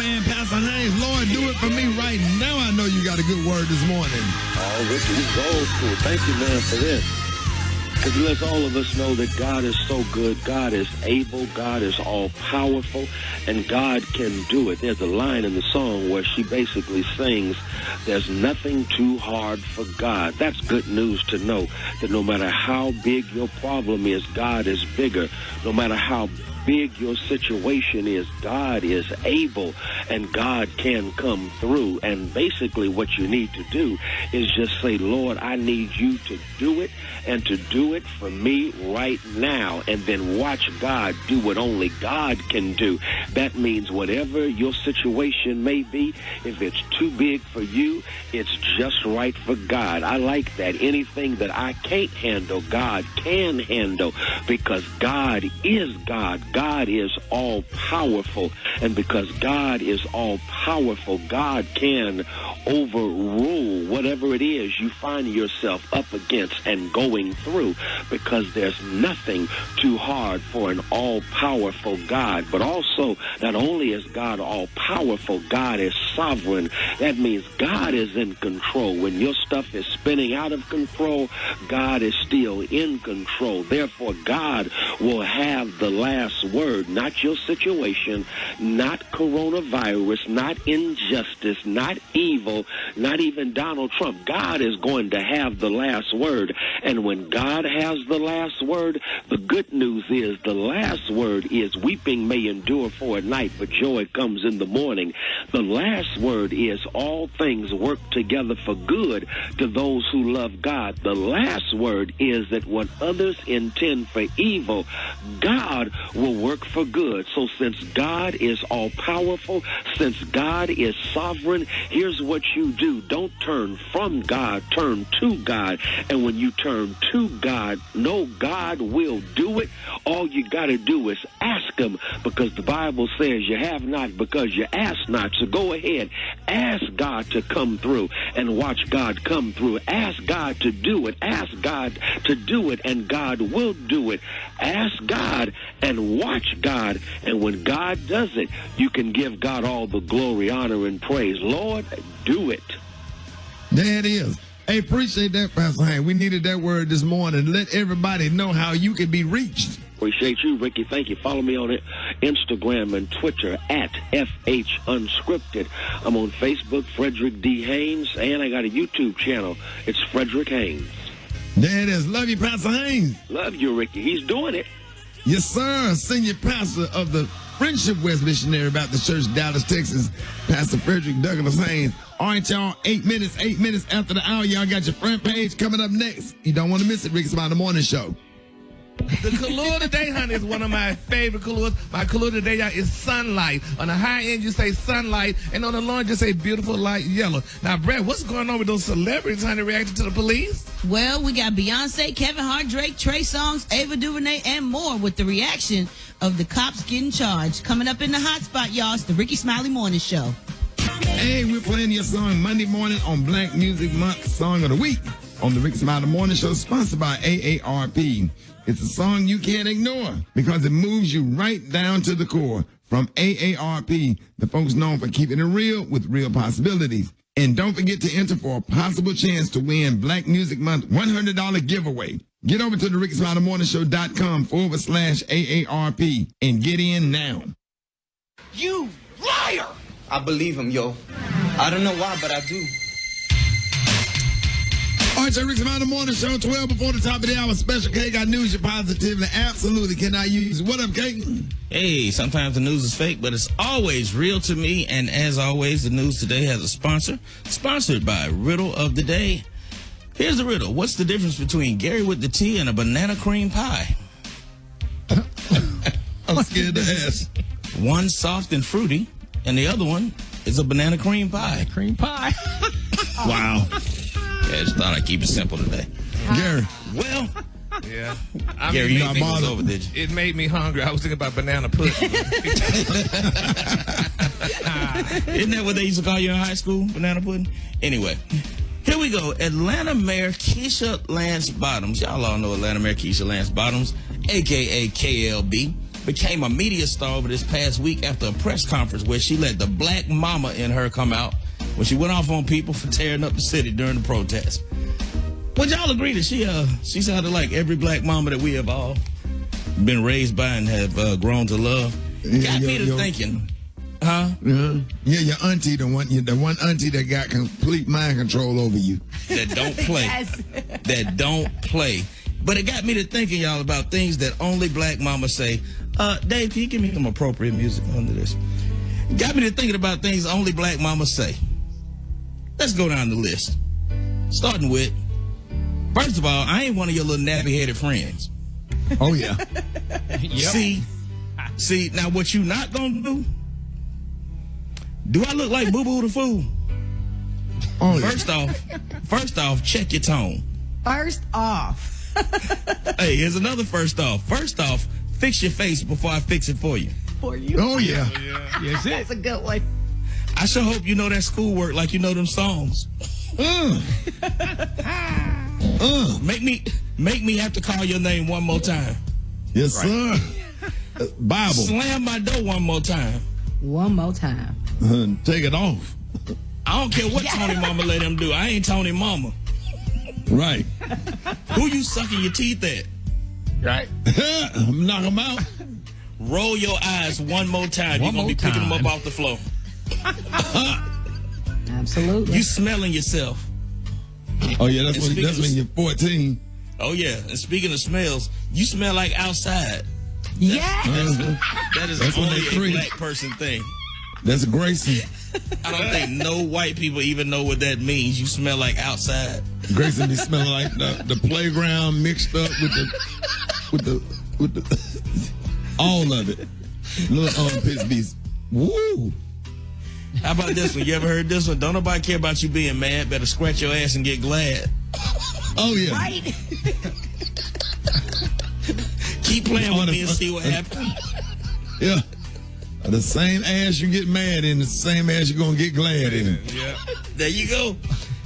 man, Pastor Haynes. Lord, do it for me right now. I know you got a good word this morning. Oh, Ricky, this is old school. Thank you, man, for this. Because it lets all of us know that God is so good, God is able, God is all-powerful, and God can do it. There's a line in the song where she basically sings, there's nothing too hard for God. That's good news to know that no matter how big your problem is, God is bigger. No matter how big your situation is, God is able and God can come through. And basically what you need to do is just say, Lord, I need you to do it and to do it for me right now. And then watch God do what only God can do. That means whatever your situation may be, if it's too big for you, it's just right for God. I like that. Anything that I can't handle, God can handle, because God is God. God is all-powerful, and because God is all-powerful, God can overrule whatever it is you find yourself up against and going through, because there's nothing too hard for an all-powerful God. But also, not only is God all-powerful, God is sovereign. That means God is in control. When your stuff is spinning out of control, God is still in control. Therefore, God will have the last word, not your situation, not coronavirus, not injustice, not evil, not even Donald Trump. God is going to have the last word. And when God has the last word, the good news is the last word is weeping may endure for a night, but joy comes in the morning. The last word is all things work together for good to those who love God. The last word is that what others intend for evil, God will work for good. So since God is all-powerful, since God is sovereign, here's what you do. Don't turn from God, turn to God. And when you turn to God, know God will do it. All you got to do is ask him, because the Bible says you have not because you ask not. So go ahead, ask God to come through and watch God come through. Ask God to do it. Ask God to do it, and God will do it. Ask God and watch God. And when God does it, you can give God all the glory, honor, and praise. Lord, do it. There it is. Hey, appreciate that, Pastor Haynes. We needed that word this morning. Let everybody know how you can be reached. Appreciate you, Ricky. Thank you. Follow me on Instagram and Twitter at FH Unscripted. I'm on Facebook, Frederick D. Haynes, and I got a YouTube channel. It's Frederick Haynes. There it is. Love you, Pastor Haynes. Love you, Ricky. He's doing it. Yes, sir. Senior pastor of the Friendship West Missionary Baptist Church, Dallas, Texas, Pastor Frederick Douglass Haynes. All right, y'all, 8 minutes after the hour. Y'all got your front page coming up next. You don't want to miss it. Rickey Smiley Morning Show. The color today, honey, is one of my favorite colors. My color today, y'all, is sunlight. On the high end, you say sunlight, and on the low end, you say beautiful light yellow. Now, Brad, what's going on with those celebrities, honey, reacting to the police? Well, we got Beyonce, Kevin Hart, Drake, Trey Songz, Ava DuVernay, and more with the reaction of the cops getting charged. Coming up in the hot spot, y'all, it's the Rickey Smiley Morning Show. Hey, we're playing your song Monday morning on Black Music Month Song of the Week on the Rickey Smiley Morning Show, sponsored by AARP. It's a song you can't ignore because it moves you right down to the core. From AARP, the folks known for keeping it real with real possibilities. And don't forget to enter for a possible chance to win Black Music Month $100 giveaway. Get over to the RickeySmileyMorningShow.com/AARP and get in now. You liar! I believe him, yo. I don't know why, but I do. All right, Rickey Smiley Morning Show, 12 before the top of the hour. Special K got news you positively absolutely cannot use. What up, K? Hey, sometimes the news is fake, but it's always real to me. And as always, the news today has a sponsor. Sponsored by Riddle of the Day. Here's the riddle. What's the difference between Gary with the T and a banana cream pie? I'm scared to ask. One soft and fruity, and the other one is a banana cream pie. Cream pie. Wow. Yeah, I just thought I'd keep it simple today. Gary. Well, Yeah. Gary, you got bothered over, did you? It made me hungry. I was thinking about banana pudding. Isn't that what they used to call you in high school? Banana pudding? Anyway, here we go. Atlanta Mayor Keisha Lance Bottoms. Y'all all know Atlanta Mayor Keisha Lance Bottoms, a.k.a. KLB. became a media star over this past week after a press conference where she let the black mama in her come out when she went off on people for tearing up the city during the protest. Would y'all agree that she sounded like every black mama that we have all been raised by and have grown to love? Got me to thinking, huh? Yeah, your auntie, the one auntie that got complete mind control over you. That don't play. That don't play. But it got me to thinking, y'all, about things that only black mamas say. Dave, can you give me some appropriate music under this? Got me to thinking about things only black mamas say. Let's go down the list. Starting with, first of all, I ain't one of your little nappy-headed friends. Oh, yeah. Yep. See, now what you not gonna do? Do I look like Boo Boo the Fool? Oh, yeah. First off, check your tone. First off. Hey, here's another first off. First off, fix your face before I fix it for you. For you. Oh, yeah. Yes, That's a good one. I sure hope you know that schoolwork like you know them songs. Make me have to call your name one more time. Yes, sir. Bible. Slam my door one more time. One more time. Take it off. I don't care what Tony Mama let him do. I ain't Tony Mama. Right. Who you sucking your teeth at? Right. Knock them out. Roll your eyes one more time. You're going to be picking them up off the floor. Absolutely. You smelling yourself. Oh, yeah, that's when you're 14. Oh, yeah. And speaking of smells, you smell like outside. Yes. That is That's when only they a creep. black person thing. That's Gracie. I don't think no white people even know what that means. You smell like outside. Gracie be smelling like the playground mixed up with the all of it. Little armpits be woo. How about this one? You ever heard this one? Don't nobody care about you being mad. Better scratch your ass and get glad. Oh, yeah. Right. Keep playing with me and see what happens. Yeah. The same ass you get mad in, the same ass you're going to get glad in. Yeah. There you go.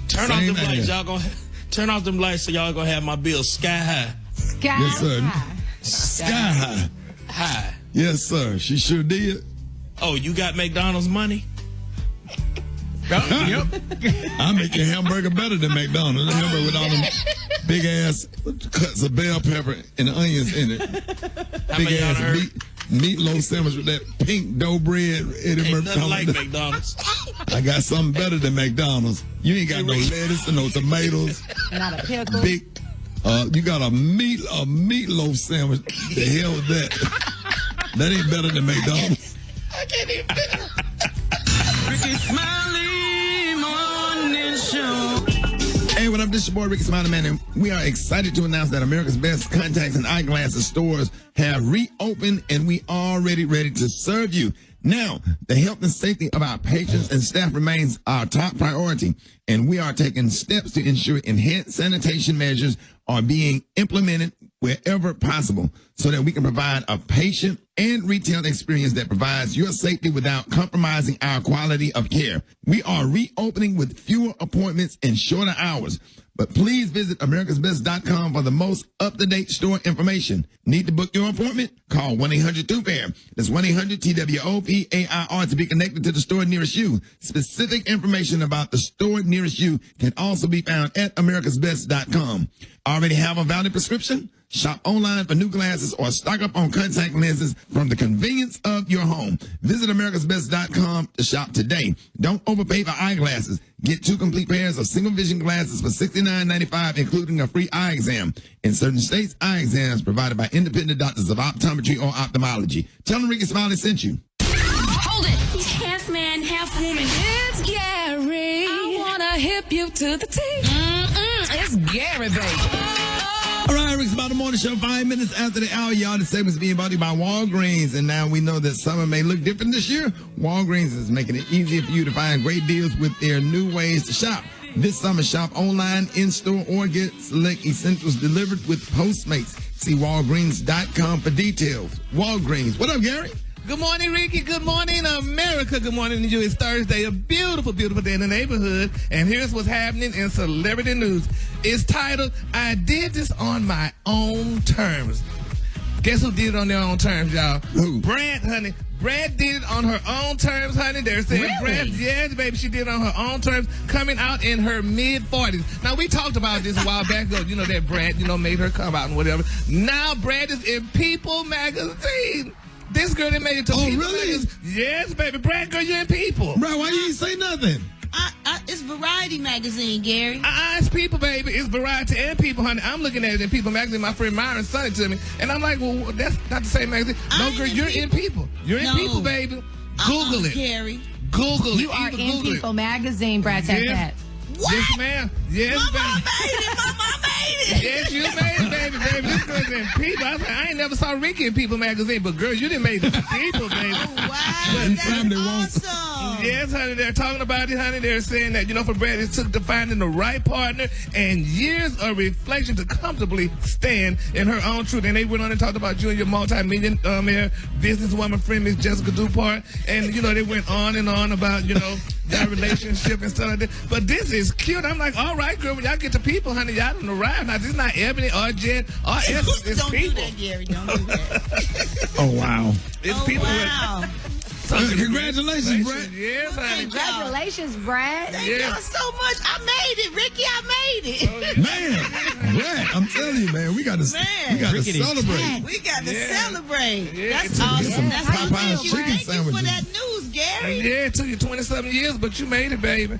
Turn Same off them lights. ass. Y'all gonna turn off them lights so y'all gonna have my bill sky high. Sky Yes, sir. high. Sky high. High. Yes, sir. She sure did. Oh, you got McDonald's money? Yep. I make your hamburger better than McDonald's. The hamburger with all them big ass cuts of bell pepper and onions in it. Big many y'all ass heard? meatloaf sandwich with that pink dough bread. Eddie Ain't Murphy nothing talking like about. McDonald's. I got something better than McDonald's. You ain't got no lettuce and no tomatoes. Not a pickle. Big. You got a meatloaf sandwich. The hell is that? That ain't better than McDonald's. I can't even. Rickey Smiley Morning Show. Hey, what up? This is your boy Rickey Smiley, man, and we are excited to announce that America's Best Contacts and Eyeglasses stores have reopened, and we already ready to serve you. Now, the health and safety of our patients and staff remains our top priority, and we are taking steps to ensure enhanced sanitation measures are being implemented wherever possible so that we can provide a patient and retail experience that provides your safety without compromising our quality of care. We are reopening with fewer appointments and shorter hours, but please visit americasbest.com for the most up-to-date store information. Need to book your appointment? Call 1-800-2PAIR. That's 1-800-TWOPAIR to be connected to the store nearest you. Specific information about the store nearest you can also be found at americasbest.com. Already have a valid prescription? Shop online for new glasses or stock up on contact lenses from the convenience of your home. Visit americasbest.com to shop today. Don't overpay for eyeglasses. Get 2 complete pairs of single vision glasses for $69.95, including a free eye exam. In certain states, eye exams provided by independent doctors of optometry or ophthalmology. Tell them Rickey Smiley sent you. Hold it. He's half man, half woman. It's Gary. I wanna hip you to the T. It's Gary, baby. All right, Rick's About the Morning Show, 5 minutes after the hour, y'all. The segment's being brought to you by Walgreens, and now we know that summer may look different this year. Walgreens is making it easier for you to find great deals with their new ways to shop. This summer, shop online, in-store, or get select essentials delivered with Postmates. See Walgreens.com for details. Walgreens. What up, Gary? Good morning, Ricky. Good morning, America. Good morning to you. It's Thursday, a beautiful, beautiful day in the neighborhood. And here's what's happening in celebrity news. It's titled, I Did This on My Own Terms. Guess who did it on their own terms, y'all? Who? Brad, honey. Brad did it on her own terms, honey. They're saying Really? Brad, yes, baby, she did it on her own terms, coming out in her mid-40s. Now, we talked about this a while back ago, that Brad, made her come out and whatever. Now, Brad is in People magazine. This girl that made it to People really? magazine. Yes, baby. Brad, girl, you're in People. Bro, why you ain't say nothing? It's Variety magazine, Gary. It's People, baby. It's Variety and People, honey. I'm looking at it in People magazine. My friend Myron sent it to me. And I'm like, well, that's not the same magazine. No, girl, you're in People. You're in People, baby. Google it. Gary. Google it. You are Either in Google People magazine, Brad. Said that. What? Yes, ma'am. Yes, My baby. mom made it. My mom made it. Yes, you made it, baby. This girl's in People. I ain't never saw Ricky in People magazine, but girl, you done made it to People, baby. Wow, And that's family won't. awesome. Yes, honey, they're talking about it, honey. They're saying that, for Brad, it took to finding the right partner and years of reflection to comfortably stand in her own truth. And they went on and talked about you and your multi-millionaire businesswoman friend, Miss Jessica Dupart. And, they went on and on about, their relationship and stuff like that. But this is cute. I'm like, all right, girl, when y'all get to People, honey, y'all don't arrive. Now, this is not Ebony or Jen or Essence. It's Don't People. do that, Gary. Don't do that. Oh, wow. It's People. Wow. Congratulations, Brad. Yes, honey. Congratulations, Brad. Thank Yeah. y'all so much. I made it, Ricky. I made it. Man, Brad, I'm telling you, man, we got to celebrate. We got to Yeah. celebrate. Yeah. That's Get awesome. some That's how Popeye's you feel, chicken Brad. Thank you for sandwiches. that news, Gary. Yeah, it took you 27 years, but you made it, baby.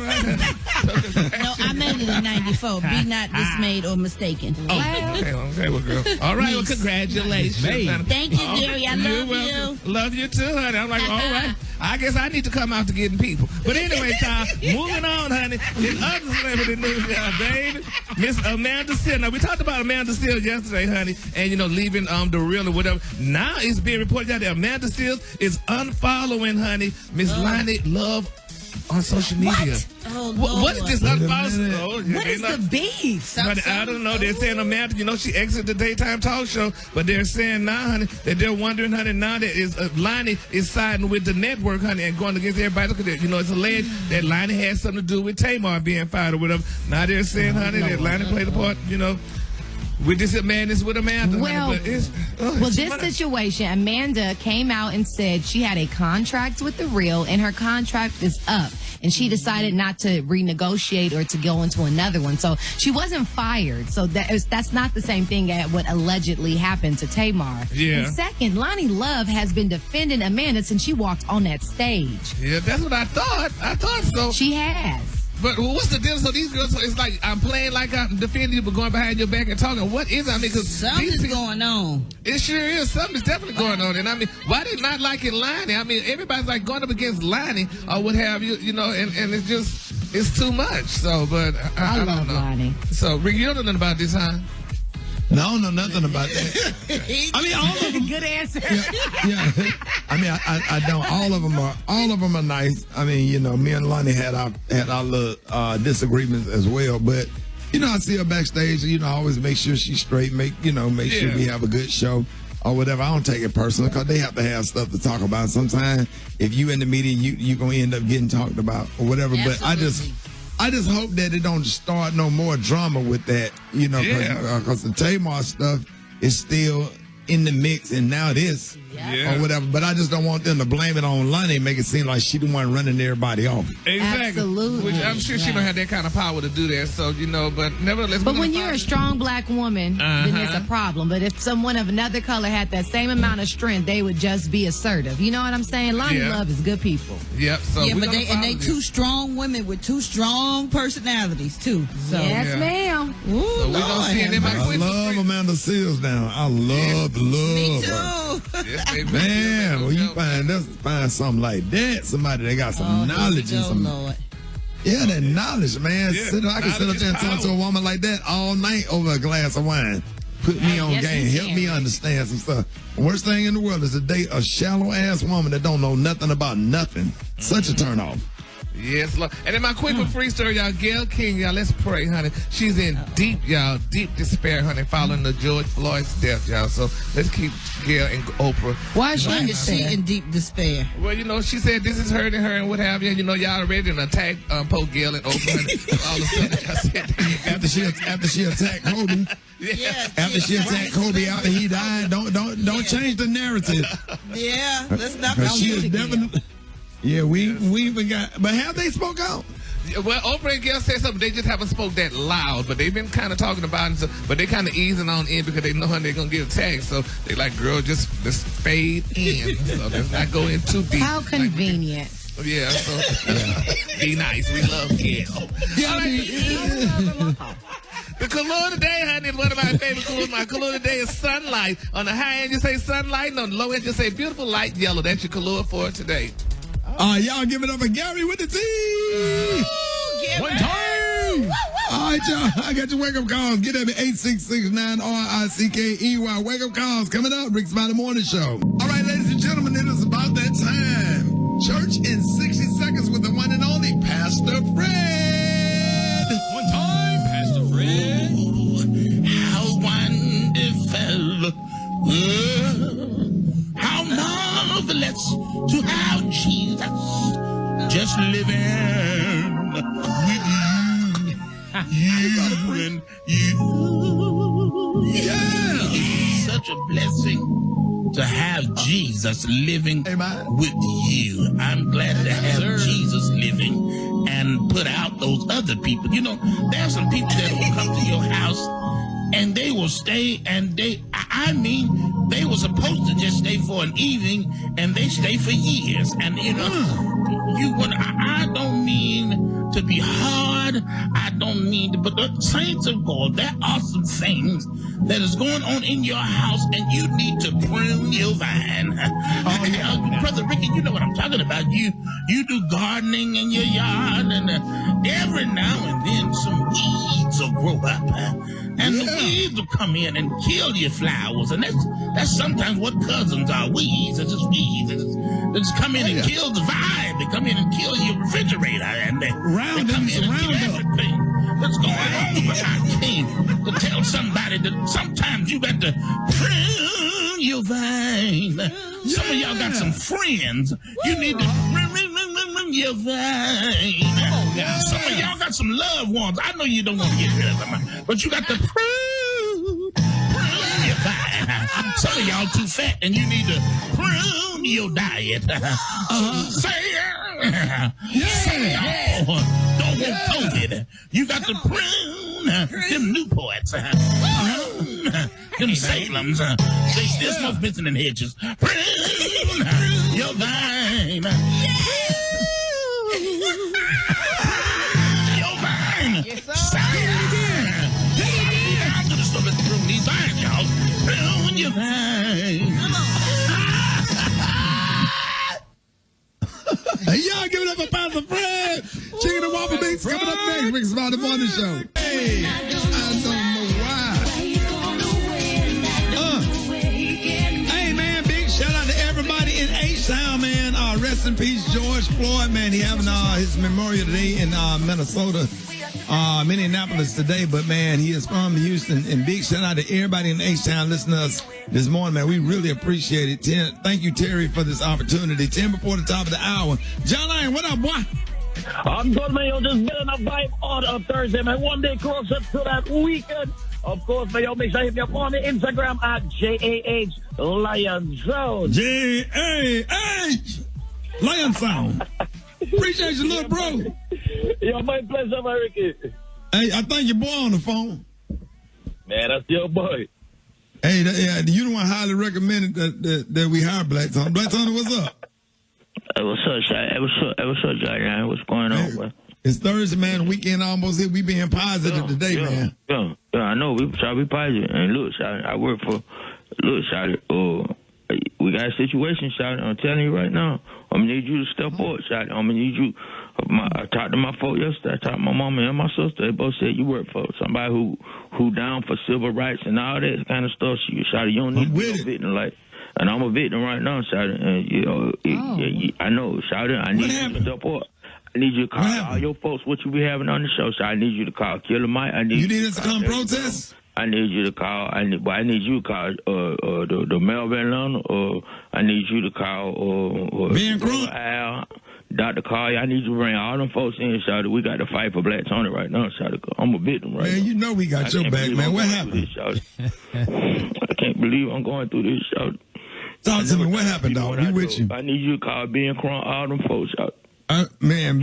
No, I made it in 94. Be not dismayed or mistaken. Okay, well, girl. All right, well, congratulations. honey. Thank you, Gary. I You're love welcome. you. Love you too, honey. I'm like, all right. I guess I need to come out to Getting People. But anyway, child, moving on, honey. In other celebrity news, y'all, baby, Miss Amanda Seales. Now, we talked about Amanda Seales yesterday, honey, and, leaving the Real or whatever. Now it's being reported out that Amanda Seales is unfollowing, honey, Miss Lonnie Love on social media. Oh, What is this unfollowing? Oh, yeah, What they is not- the beef? But I don't know. They're saying Amanda, she exited the daytime talk show, but they're saying now, honey, that they're wondering, honey, now that Lonnie is siding with the network, honey, and going against everybody. Look at that. It's alleged that Lonnie had something to do with Tamar being fired or whatever. Now they're saying, honey, that Lonnie played a part, with this madness with Amanda. Well, honey, but it's this situation, Amanda came out and said she had a contract with The Real and her contract is up. And she decided not to renegotiate or to go into another one. So she wasn't fired. So that's not the same thing as what allegedly happened to Tamar. Yeah. And second, Lonnie Love has been defending Amanda since she walked on that stage. Yeah, that's what I thought. I thought so. She has. But what's the difference? So these girls, it's like I'm playing like I'm defending you, but going behind your back and talking. What is it? I mean, because Something's going on. it sure is. Something's definitely going on. And I mean, why they not liking Lonnie? I mean, everybody's like going up against Lonnie or what have you, and it's just, it's too much. So, but I love don't know. Lonnie. So, Rick, you don't know nothing about this, huh? No, I don't know nothing about that. I mean, all of them. Good answer. Yeah. I mean, I don't. All of them are nice. I mean, me and Lonnie had our little disagreements as well. But I see her backstage. I always make sure she's straight. Make sure we have a good show or whatever. I don't take it personal because they have to have stuff to talk about. Sometimes if you in the media, you gonna end up getting talked about or whatever. But I just hope that it don't start no more drama with that, because the Tamar stuff is still in the mix, and now it is, or whatever. But I just don't want them to blame it on Lonnie and make it seem like she the one running everybody off. Exactly. Absolutely. Which I'm sure she don't have that kind of power to do that. So, but nevertheless. But when you're a strong black woman, then it's a problem. But if someone of another color had that same amount of strength, they would just be assertive. You know what I'm saying? Lonnie Love is good people. Yep. So Yeah, we're but gonna they follow two this. strong women with two strong personalities too. So Yes, Yeah. ma'am. Ooh, So we're gonna see it in my I quiz. love Amanda Seales now. I love me her. too. Yes, baby. Man, well, you find something like that, somebody that got some knowledge and some, Lord. that knowledge, man. Yeah, I can sit up knowledge there and is talk to a power. woman like that all night over a glass of wine. Put me on Yes, game, you help can. me understand some stuff. Worst thing in the world is to date a shallow ass woman that don't know nothing about nothing. Such a turn off. Yes, Lord. And in my quick and free story, y'all, Gail King, y'all, let's pray, honey. She's in deep despair, honey, following the George Floyd's death, y'all. So let's keep Gail and Oprah. Why is she in deep despair? Well, you know, she said this is hurting her and what have you. You know, y'all already in attack poor Gail and Oprah and all the stuff that y'all said. After she attacked Kobe. Yeah, After she attacked Kobe after he died, don't change the narrative. Yeah, let's not. She is definitely. Yeah, we even got. But have they spoke out? Well, Oprah and Gail said something. They just haven't spoke that loud, but they've been kind of talking about it. So, but they kind of easing on in because they know they're gonna get attacked. So they like, girl, just fade in. So let's not go in too deep. How convenient. Yeah. So be nice. We love Gail. All right. The color today, honey, is one of my favorite colors. My color today is sunlight. On the high end, you say sunlight, and on the low end, you say beautiful light yellow. That's your color for today. Y'all give it up for Gary with the T. One time. All right, y'all. I got your wake-up calls. Get at me, 866-9-RICKEY. Wake-up calls coming up. Rickey Smiley Morning Show. All right, ladies and gentlemen, it is about that time. Church in 60 seconds with the one and only Pastor Fred. One time, Pastor Fred. How wonderful. How marvelous to have Jesus just living with you and you. Yeah. It's such a blessing to have Jesus living with you. I'm glad to have Jesus living and put out those other people. You know, there's some people that will come to your house and they will stay and they were supposed to just stay for an evening and they stay for years. And you know, I don't mean to be hard. I don't mean to, but the saints of God, there are some things that is going on in your house and you need to prune your vine. Brother Ricky, you know what I'm talking about. You do gardening in your yard and every now and then some weeds will grow up. And the weeds will come in and kill your flowers. And that's sometimes what cousins are. Weeds. It's just weeds. They just come in and kill the vibe. They come in and kill your refrigerator. And they come in and kill everything that's going on. But I came to tell somebody that sometimes you got to prune your vine. Some of y'all got some friends. You need to prune your vine. Some of y'all got some loved ones. I know you don't want to get rid of them, but you got to prune your vine. Some of y'all too fat and you need to prune your diet. Some of y'all don't want COVID. You got to prune them Newports. Them Salems. They still smoke Vincent and Hedges. Prune your vine. Your vine. I'm gonna start to prune these vines, y'all. Prune your vine. Y'all give it up for Pastor Fred. Chicken and waffle mix coming up next. Rickey Smiley Morning Show. Hey, I don't know why. Hey, man, big shout out to everybody in H-Town, man. Rest in peace, George Floyd, man. He having his memorial today in Minnesota, Minneapolis today. But, man, he is from Houston. And big shout out to everybody in H-Town listening to us this morning, man. We really appreciate it. Thank you, Terry, for this opportunity. 10 before the top of the hour. John Lyon, what up, boy? I'm good, man. You're just getting a vibe on a Thursday, man. One day closer to that weekend. Of course, man. Yo, make sure you hit me up on the Instagram at JAH Lion Zone. JAH Lion Sound. Appreciate you, little bro. Yo, my pleasure, my Ricky. Hey, I think your boy on the phone. Man, that's your boy. Hey, you the one highly recommended that we hire Black Tony. Black Tony, what's up? Hey, what's up, Shaq? Hey, what's up, John? What's going on, man? It's Thursday, man. Weekend almost here. We being positive today, man. Yeah, I know. We try to be positive. And look, Shaq, I work for. Look, Shaq. We got a situation, Shaq. I'm telling you right now. I'm gonna need you to step up, Shaq. I'm gonna need you. I talked to my folks yesterday. I talked to my mama and my sister. They both said you work for somebody who down for civil rights and all that kind of stuff. You don't need to be a victim like. And I'm a victim right now, Shawty. And I know, Shawty. I need you to step up. I need you to call all your folks, what you be having on the show. So I need you to call Killer Mike. You need us to come protest? I need you to call. I need you to call the Melvin Atlanta. I need you to call Ben Crump. Al, Dr. Carr. I need you to bring all them folks in, Shawty. We got to fight for Black Tony right now, Shawty. I'm a victim right now. Man, you know we got your back, man. What happened? I can't believe I'm going through this, Shawty. Talk to me. What happened, dog? We with you. I need you to call Ben Crump, all them folks, Shawty. Man,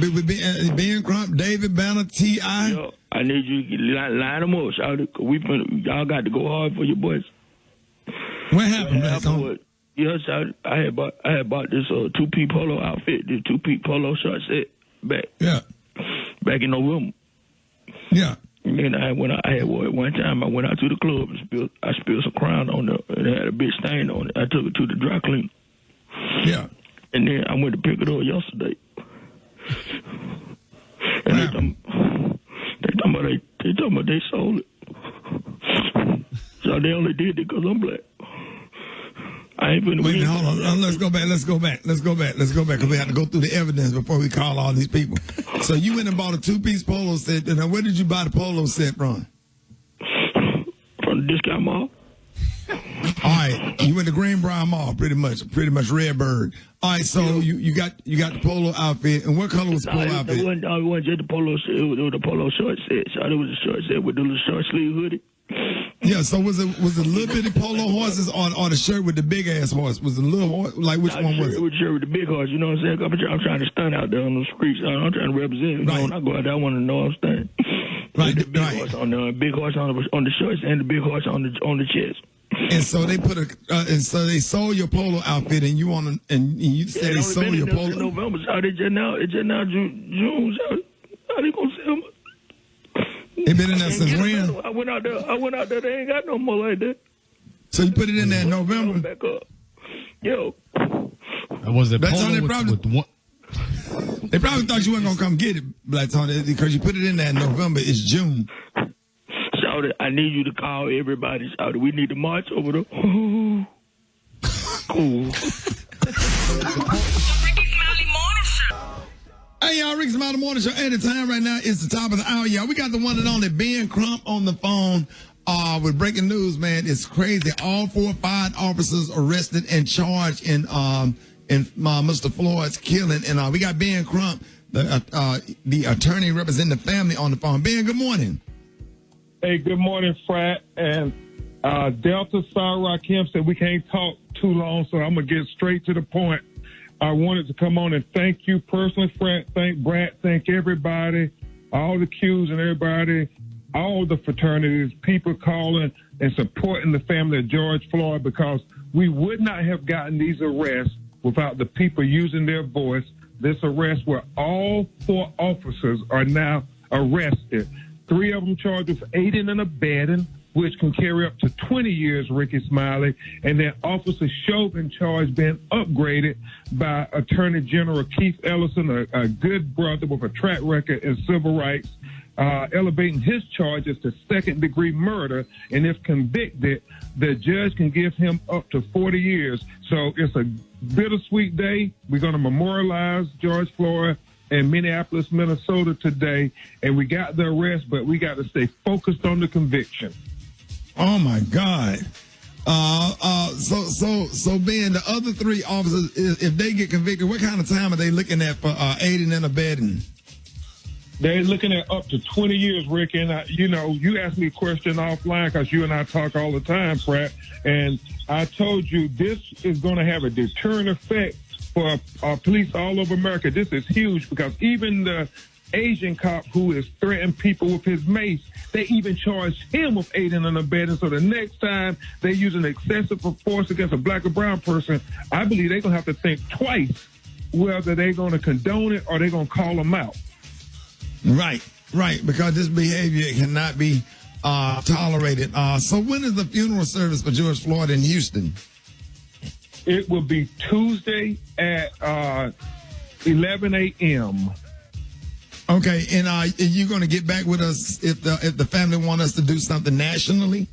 Ben Crump, David Banner, T.I. Yo, I need you to line them up, Shawty. Y'all got to go hard for your boys. What happened, Black Tony? Yeah, Shawty, I had bought this 2P polo outfit, this 2P polo short set back in November. Yeah. And then I had wore it one time. I went out to the club and spilled some Crown on it, and it had a big stain on it. I took it to the dry cleaner. Yeah. And then I went to pick it up yesterday. And they talking about they sold it. So they only did it because I'm black. I ain't finna Wait a minute, hold on. Let's go back, because we have to go through the evidence before we call all these people. So you went and bought a 2-piece polo set. Now, where did you buy the polo set from? From the discount mall. All right, you went to Greenbrier Mall, pretty much Redbird. All right, so you got the polo outfit, and what color was the polo outfit? It wasn't just the polo set. It was the polo short set. So it was a short set with the little short sleeve hoodie. Yeah, so was it little bitty polo horses or the shirt with the big ass horse? Was it a little horse? Like which one was it? It was the shirt with the big horse. You know what I'm saying? I'm trying to stunt out there on the streets. I'm trying to represent. You know, when I go out there, I want to know I'm stunting. Right, the big horse on the big horse on the shorts and the big horse on the chest. And so they so they sold your polo outfit, and you said they sold your polo. In November, so it's just now June. So how they gonna sell me? It been in there since when? I went out there. They ain't got no more like that. So you put it in there in November. Back up. Yo. Was it That's polo how with one? They probably thought you weren't gonna come get it, Black Tony, because you put it in there in November. It's June. Shouty, I need you to call everybody. Shouty, we need to march over the. Cool. Hey, y'all, Rickey Smiley Morning Show. At the time right now, it's the top of the hour, y'all. We got the one and only Ben Crump on the phone with breaking news, man. It's crazy. All 4 or 5 officers arrested and charged in Mr. Floyd's killing. And we got Ben Crump, the attorney representing the family, on the phone. Ben, good morning. Hey, good morning, Frat. And Delta Sarah Kim said we can't talk too long, so I'm going to get straight to the point. I wanted to come on and thank you personally, Frat. Thank Brad. Thank everybody, all the Qs and everybody, all the fraternities, people calling and supporting the family of George Floyd, because we would not have gotten these arrests without the people using their voice. This arrest where all 4 officers are now arrested. 3 of them charged with aiding and abetting, which can carry up to 20 years, Rickey Smiley. And then Officer Chauvin charge being upgraded by Attorney General Keith Ellison, a good brother with a track record in civil rights, elevating his charges to second-degree murder. And if convicted, the judge can give him up to 40 years. So it's a bittersweet day. We're going to memorialize George Floyd in Minneapolis, Minnesota today. And we got the arrest, but we got to stay focused on the conviction. Oh my God. So Ben, the other 3 officers, if they get convicted, what kind of time are they looking at for aiding and abetting? They're looking at up to 20 years, Rick. And, you asked me a question offline because you and I talk all the time, Pratt. And I told you this is going to have a deterrent effect for police all over America. This is huge because even the Asian cop who is threatening people with his mace, they even charged him with aiding and abetting. So the next time they use an excessive force against a black or brown person, I believe they're going to have to think twice whether they're going to condone it or they're going to call them out. Right, because this behavior cannot be tolerated. So when is the funeral service for George Floyd in Houston? It will be Tuesday at 11 a.m. Okay, and are you going to get back with us if the family want us to do something nationally?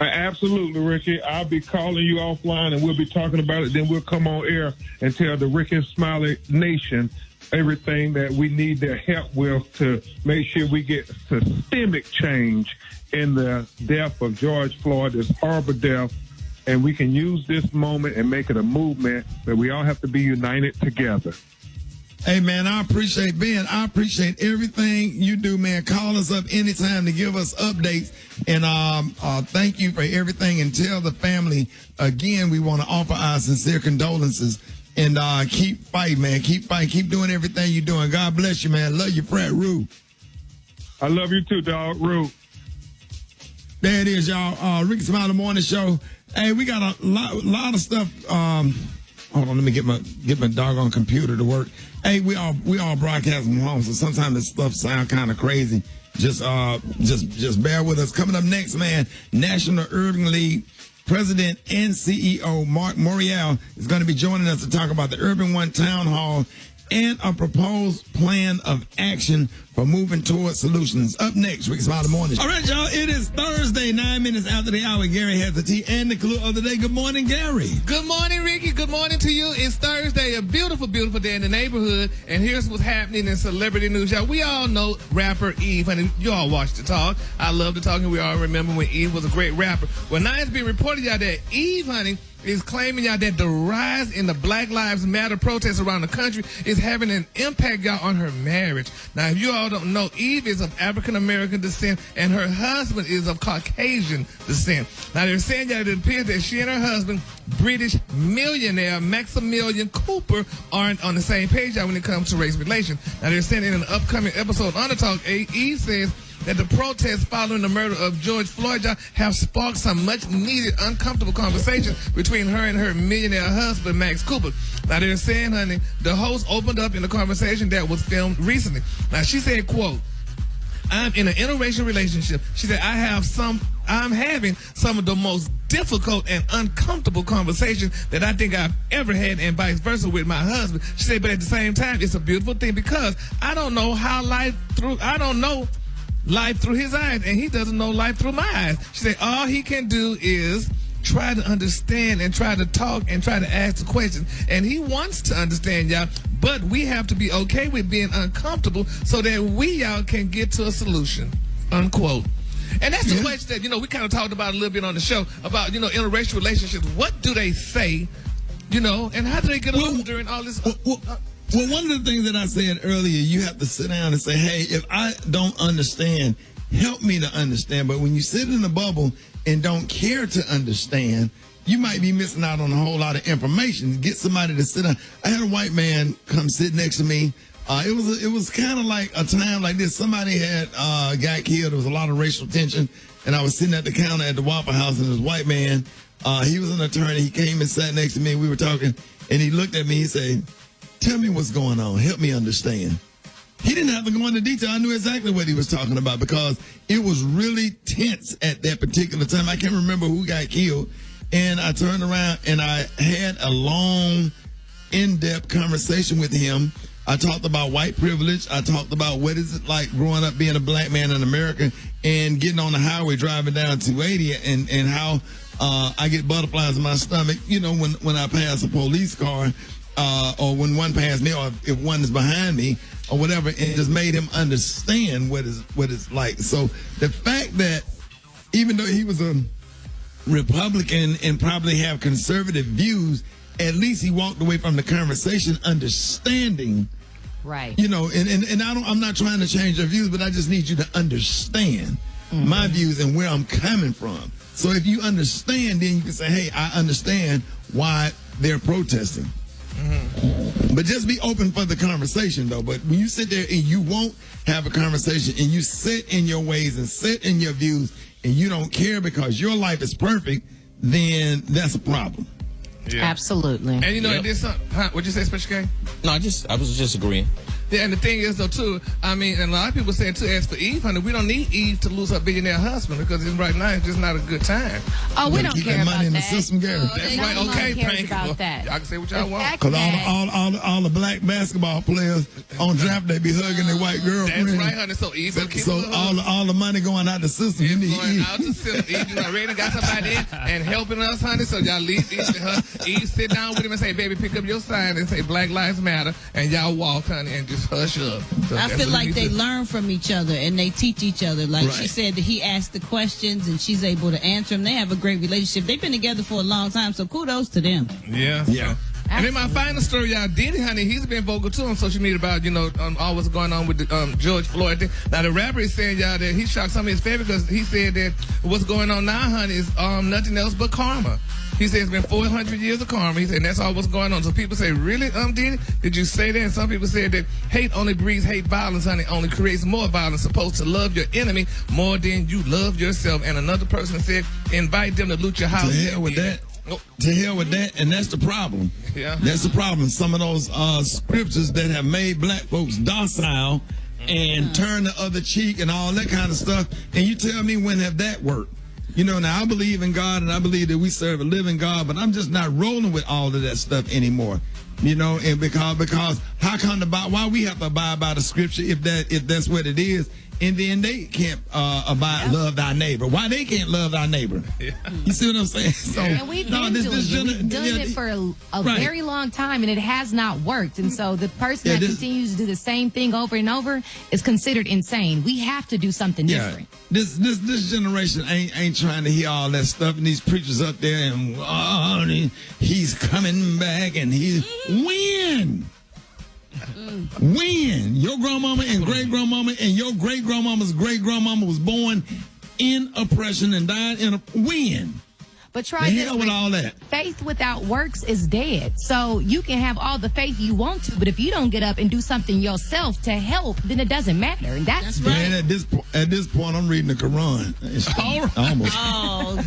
Absolutely, Ricky. I'll be calling you offline and we'll be talking about it. Then we'll come on air and tell the Rickey Smiley Nation everything that we need their help with to make sure we get systemic change in the death of George Floyd, this horrible death. And we can use this moment and make it a movement that we all have to be united together. Hey, man, I appreciate everything you do, man. Call us up anytime to give us updates. And thank you for everything. And tell the family, again, we want to offer our sincere condolences. And keep fighting, man. Keep fighting. Keep doing everything you're doing. God bless you, man. Love you, Frat Rue. I love you too, dog. Rue. There it is, y'all. Rickey Smiley Morning Show. Hey, we got a lot of stuff. Hold on, let me get my doggone computer to work. Hey, we all broadcast from home, so sometimes this stuff sound kind of crazy. Just bear with us. Coming up next, man, National Urban League President and CEO Mark Morial is going to be joining us to talk about the Urban One Town Hall and a proposed plan of action for moving towards solutions. Up next, Rickey Smiley Morning. All right, y'all, it is Thursday, 9 minutes after the hour. Gary has the tea and the clue of the day. Good morning, Gary. Good morning, Ricky. Good morning to you. It's Thursday, a beautiful, beautiful day in the neighborhood. And here's what's happening in celebrity news, y'all. We all know rapper Eve, honey. You all watch the talk. I love the talk, and we all remember when Eve was a great rapper. Well, now it's being reported, y'all, that Eve, honey, is claiming, y'all, that the rise in the Black Lives Matter protests around the country is having an impact, y'all, on her marriage. Now, if you all don't know, Eve is of African-American descent, and her husband is of Caucasian descent. Now, they're saying that it appears that she and her husband, British millionaire Maximilian Cooper, aren't on the same page, y'all, when it comes to race relations. Now, they're saying in an upcoming episode on the talk, Eve says that the protests following the murder of George Floyd have sparked some much-needed, uncomfortable conversation between her and her millionaire husband, Max Cooper. Now, they're saying, honey, the host opened up in a conversation that was filmed recently. Now, she said, quote, "I'm in an interracial relationship." She said, I'm having some of the most difficult and uncomfortable conversations that I think I've ever had, and vice versa with my husband. She said, but at the same time, it's a beautiful thing because I don't know life through his eyes, and he doesn't know life through my eyes. She said all he can do is try to understand and try to talk and try to ask the question. And he wants to understand, y'all, but we have to be okay with being uncomfortable so that we, y'all, can get to a solution, unquote. And that's the question that, we kind of talked about a little bit on the show about, interracial relationships. What do they say, and how do they get along during all this? Well, one of the things that I said earlier, you have to sit down and say, hey, if I don't understand, help me to understand. But when you sit in a bubble and don't care to understand, you might be missing out on a whole lot of information. Get somebody to sit down. I had a white man come sit next to me. It was kind of like a time like this. Somebody had got killed. There was a lot of racial tension. And I was sitting at the counter at the Waffle House, and this white man, he was an attorney. He came and sat next to me. We were talking, and he looked at me. He said, "Tell me what's going on. Help me understand." He didn't have to go into detail. I knew exactly what he was talking about because it was really tense at that particular time. I can't remember who got killed. And I turned around and I had a long, in-depth conversation with him. I talked about white privilege. I talked about what is it like growing up being a black man in America and getting on the highway driving down 280 and how I get butterflies in my stomach, when I pass a police car. Or when one passed me, or if one is behind me, or whatever, and it just made him understand what it's like. So the fact that even though he was a Republican and probably have conservative views, at least he walked away from the conversation understanding. Right. And I'm not trying to change your views, but I just need you to understand my views and where I'm coming from. So if you understand, then you can say, hey, I understand why they're protesting. But just be open for the conversation, though. But when you sit there and you won't have a conversation and you sit in your ways and sit in your views and you don't care because your life is perfect, then that's a problem. Yeah. Absolutely. And and this, what'd you say, Special K? No, I was just agreeing. Yeah, and the thing is, though, too, I mean, and a lot of people saying, too, as for Eve, honey, we don't need Eve to lose her billionaire husband because right now it's just not a good time. Oh, we don't keep care that about money in the that. system, Gary. That's right. Okay, thank you. about that. Y'all can say what y'all The want. fact Because that- all the black basketball players on draft day be hugging their white girlfriends. That's right, honey. So Eve will keep So all the money going out the system. You need going Eve. out the system. Eve, you know, Ray done got somebody in and helping us, honey. So y'all leave Eve sit down with him and say, baby, pick up your sign and say Black Lives Matter, and y'all walk, honey, and just hush up. So I that's feel what like we they do. learn from each other and they teach each other. Like she Right. said that he asked the questions and she's able to answer them. They have a great relationship. They've been together for a long time, so kudos to them. Yeah. Yeah. And then my final story, y'all, Diddy, honey, he's been vocal too on social media about, you know, all what's going on with the George Floyd thing. Now, the rapper is saying, y'all, that he shocked some of his fans because he said that what's going on now, honey, is nothing else but karma. He said it's been 400 years of karma. He said that's all what's going on. So people say, really, Diddy? Did you say that? And some people said that hate only breeds hate violence, honey, only creates more violence. Supposed to love your enemy more than you love yourself. And another person said, invite them to loot your house. To hell with that. To hell with that, and that's the problem. Yeah. That's the problem. Some of those scriptures that have made black folks docile and turn the other cheek and all that kind of stuff. And you tell me when have that worked? You know, now I believe in God and I believe that we serve a living God, but I'm just not rolling with all of that stuff anymore. You know, and because how come why we have to abide by the scripture if that's what it is? And then they can't love thy neighbor. Why they can't love thy neighbor? Yeah. You see what I'm saying? So, and we've been doing it for a right. very long time, and it has not worked. And so the person that continues to do the same thing over and over is considered insane. We have to do something different. This generation ain't trying to hear all that stuff, and these preachers up there and he's coming back and he's when. When your grandmama and great grandmama and your great grandmama's great grandmama was born in oppression and died in when. But try this. With all that. Faith without works is dead. So you can have all the faith you want to, but if you don't get up and do something yourself to help, then it doesn't matter. And that's right. Man, at this point, I'm reading the Quran. All right. Almost.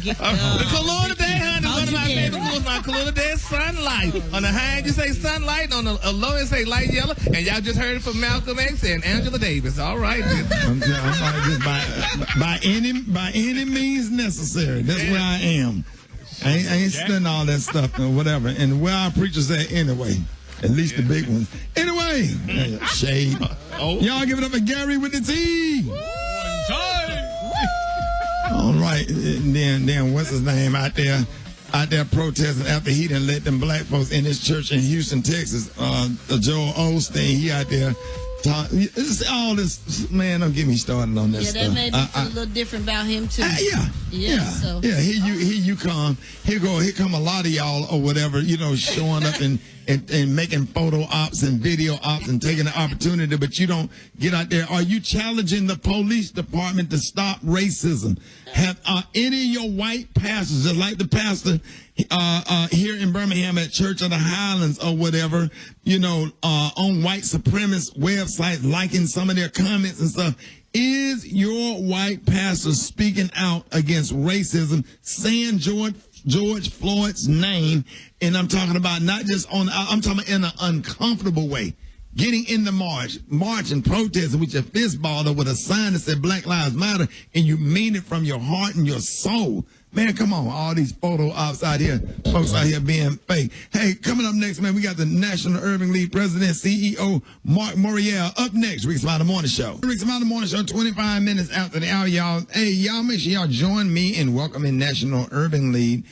The color today, honey, is one of my favorite colors. My color today is sunlight. On the high end, you say sunlight. On the low end, say light yellow. And y'all just heard it from Malcolm X and Angela Davis. All right. I'm just by any means necessary. That's where I am. I ain't studying all that stuff or whatever. And where our preachers at anyway. At least the big ones. Anyway, shade. Y'all give it up for Gary with the T. All right. Then what's his name out there protesting after he done let them black folks in his church in Houston, Texas. Joel Osteen, he out there. It's all this, man, don't get me started on that stuff. Yeah, that made me feel a little different about him, too. Yeah, here you come. Here come a lot of y'all or whatever, you know, showing up and making photo ops and video ops and taking the opportunity, but you don't get out there. Are you challenging the police department to stop racism? Have any of your white pastors, just like the pastor here in Birmingham at Church of the Highlands or whatever, you know, on white supremacist websites, liking some of their comments and stuff, is your white pastor speaking out against racism, saying George Floyd's name? And I'm talking about not just I'm talking about in an uncomfortable way. Getting in the march and protesting with your fist balled up with a sign that said Black Lives Matter, and you mean it from your heart and your soul. Man, come on, all these photo ops out here, folks out here being fake. Hey, coming up next, man, we got the National Urban League President, CEO, Mark Morial. Up next, Rickey Smiley Morning Show. Rickey Smiley Morning Show, 25 minutes after the hour, y'all. Hey, y'all, make sure y'all join me in welcoming National Urban League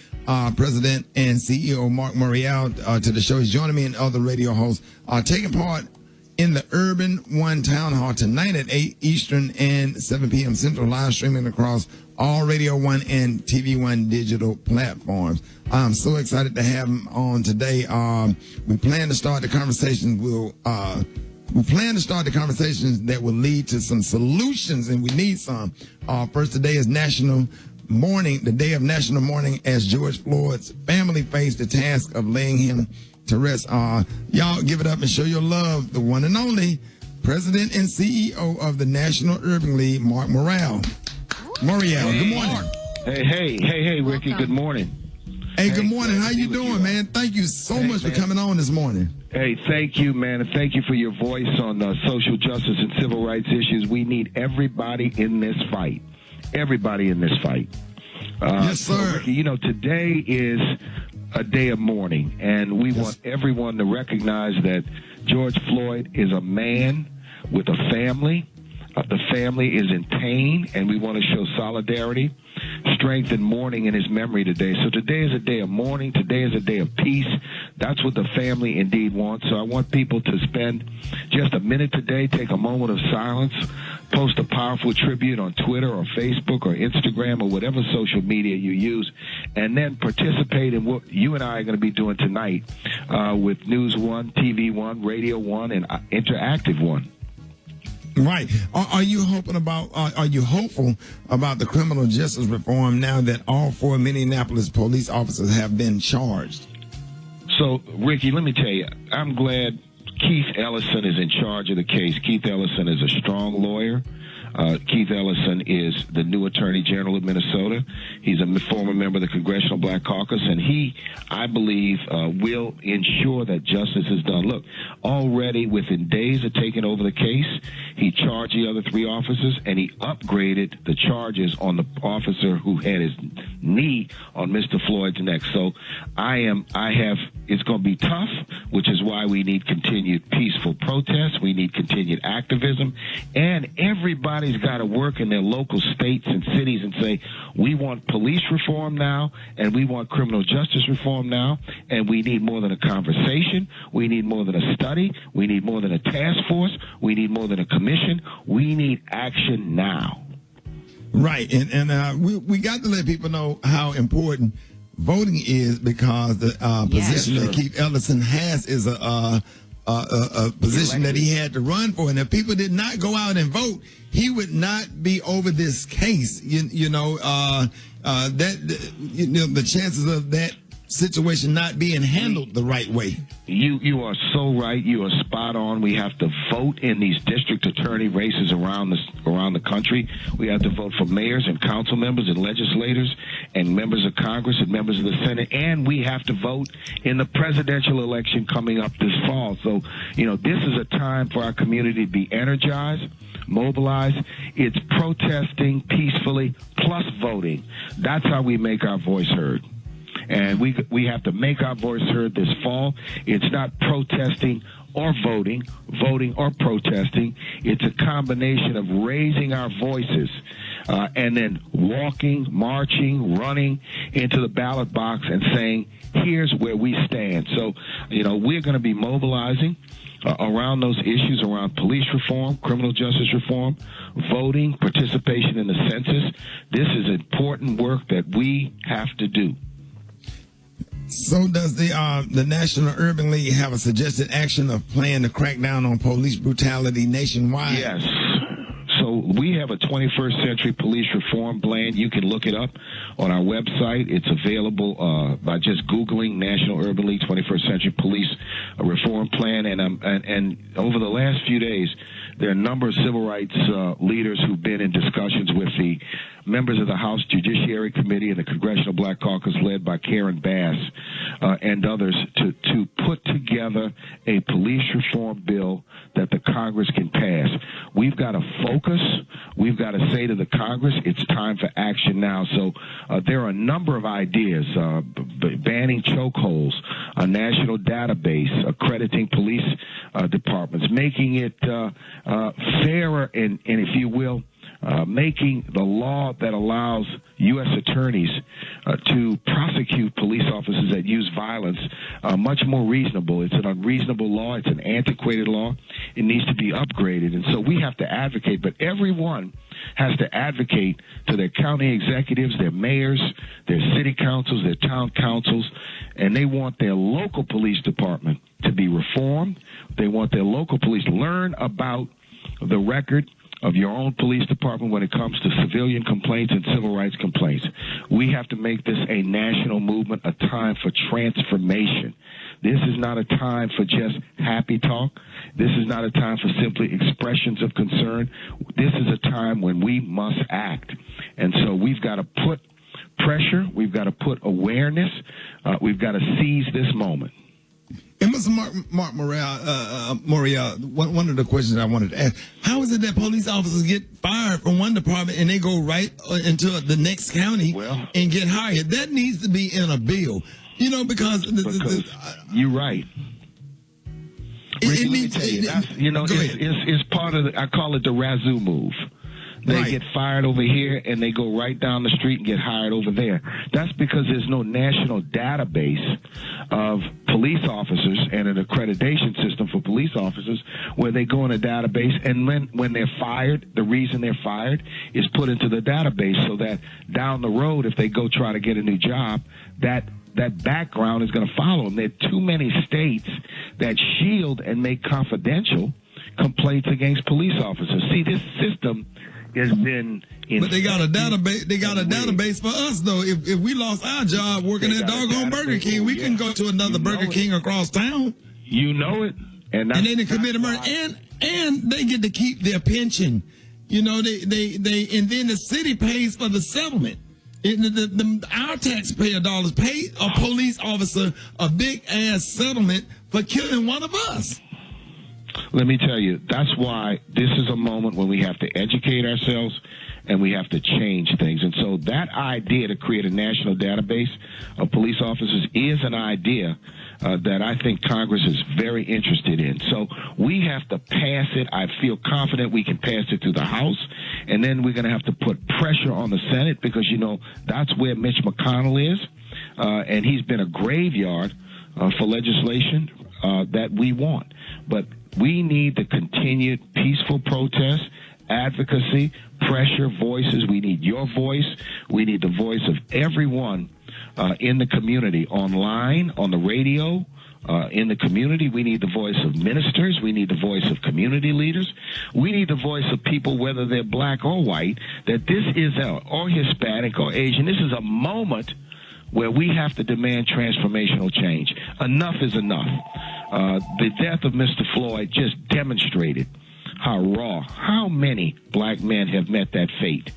President and CEO Mark Morial to the show. He's joining me and other radio hosts taking part in the Urban One Town Hall tonight at 8 Eastern and 7 p.m. Central, live streaming across all Radio One and TV One digital platforms. I'm so excited to have him on today. We plan to start the conversations. We plan to start the conversations that will lead to some solutions, and we need some. First, today is National Mourning, the day of National Mourning, as George Floyd's family faced the task of laying him to rest. Y'all give it up and show your love, the one and only President and CEO of the National Urban League, Mark Morial. Good morning. Hey, Ricky. Good morning. Hey, good morning. How you doing, man? Thank you so much for coming on this morning. Hey, thank you, man, and thank you for your voice on social justice and civil rights issues. We need everybody in this fight. Everybody in this fight. Yes, sir. So, Ricky, today is a day of mourning, and we want everyone to recognize that George Floyd is a man with a family. The family is in pain, and we want to show solidarity, strength, and mourning in his memory today. So today is a day of mourning. Today is a day of peace. That's what the family indeed wants. So I want people to spend just a minute today, take a moment of silence, post a powerful tribute on Twitter or Facebook or Instagram or whatever social media you use, and then participate in what you and I are going to be doing tonight with News One, TV One, Radio One, and Interactive One. Right. Are you hopeful about the criminal justice reform now that all 4 Minneapolis police officers have been charged? So, Ricky, let me tell you, I'm glad Keith Ellison is in charge of the case. Keith Ellison is a strong lawyer. Keith Ellison is the new Attorney General of Minnesota. He's a former member of the Congressional Black Caucus, and he, I believe, will ensure that justice is done. Look, already within days of taking over the case, he charged the other 3 officers, and he upgraded the charges on the officer who had his knee on Mr. Floyd's neck. So it's going to be tough, which is why we need continued peaceful protests. We need continued activism, and everybody's got to work in their local states and cities and say, we want police reform now, and we want criminal justice reform now, and we need more than a conversation. We need more than a study. We need more than a task force. We need more than a commission. We need action now. Right, and we got to let people know how important voting is, because the position that Keith Ellison has is a position that he had to run for, and if people did not go out and vote, he would not be over this case. The chances of that situation not being handled the right way. You are so right. You are spot on. We have to vote in these district attorney races around the country. We have to vote for mayors and council members and legislators and members of Congress and members of the Senate, and we have to vote in the presidential election coming up this fall. So, this is a time for our community to be energized, mobilized. It's protesting peacefully plus voting. That's how we make our voice heard. And we have to make our voice heard this fall. It's not protesting or voting or protesting. It's a combination of raising our voices and then walking, marching, running into the ballot box and saying, here's where we stand. So, we're going to be mobilizing around those issues, around police reform, criminal justice reform, voting, participation in the census. This is important work that we have to do. So does the National Urban League have a suggested action of plan to crack down on police brutality nationwide? Yes. So we have a 21st Century Police Reform Plan. You can look it up on our website. It's available by just Googling National Urban League 21st Century Police Reform Plan. And over the last few days, there are a number of civil rights leaders who've been in discussions with the members of the House Judiciary Committee and the Congressional Black Caucus led by Karen Bass and others to put together a police reform bill that the Congress can pass. We've got to focus. We've got to say to the Congress, it's time for action now. So there are a number of ideas, banning chokeholds, a national database, accrediting police departments, making it fairer and if you will, making the law that allows U.S. attorneys to prosecute police officers that use violence much more reasonable. It's an unreasonable law. It's an antiquated law. It needs to be upgraded. And so we have to advocate, but everyone has to advocate to their county executives, their mayors, their city councils, their town councils, and they want their local police department to be reformed. They want their local police to learn about the record of your own police department when it comes to civilian complaints and civil rights complaints. We have to make this a national movement, a time for transformation. This is not a time for just happy talk. This is not a time for simply expressions of concern. This is a time when we must act. And so we've got to put pressure. We've got to put awareness. We've got to seize this moment. And Mr. Mark Morial, one of the questions I wanted to ask, how is it that police officers get fired from one department and they go right into the next county and get hired? That needs to be in a bill, because you're right. Ricky, let me tell you, it's part of I call it the Razoo move. They get fired over here and they go right down the street and get hired over there. That's because there's no national database of police officers and an accreditation system for police officers where they go in a database, and when they're fired, the reason they're fired is put into the database so that down the road, if they go try to get a new job, that background is going to follow them. There are too many states that shield and make confidential complaints against police officers. See, this system has been but they got a database. They got a database for us, though. If we lost our job working at doggone Burger King, we can go to another Burger King across town. You know it, and then they commit a murder, and they get to keep their pension. They and then the city pays for the settlement. Our taxpayer dollars pay a police officer a big ass settlement for killing one of us. Let me tell you, that's why this is a moment when we have to educate ourselves and we have to change things. And so that idea to create a national database of police officers is an idea that I think Congress is very interested in. So we have to pass it. I feel confident we can pass it through the House. And then we're going to have to put pressure on the Senate because, that's where Mitch McConnell is. And he's been a graveyard for legislation that we want. But we need the continued peaceful protest, advocacy, pressure, voices. We need your voice. We need the voice of everyone in the community, online, on the radio, in the community. We need the voice of ministers. We need the voice of community leaders. We need the voice of people, whether they're black or white, that this is or Hispanic or Asian. This is a moment where we have to demand transformational change. Enough is enough. The death of Mr. Floyd just demonstrated how many black men have met that fate,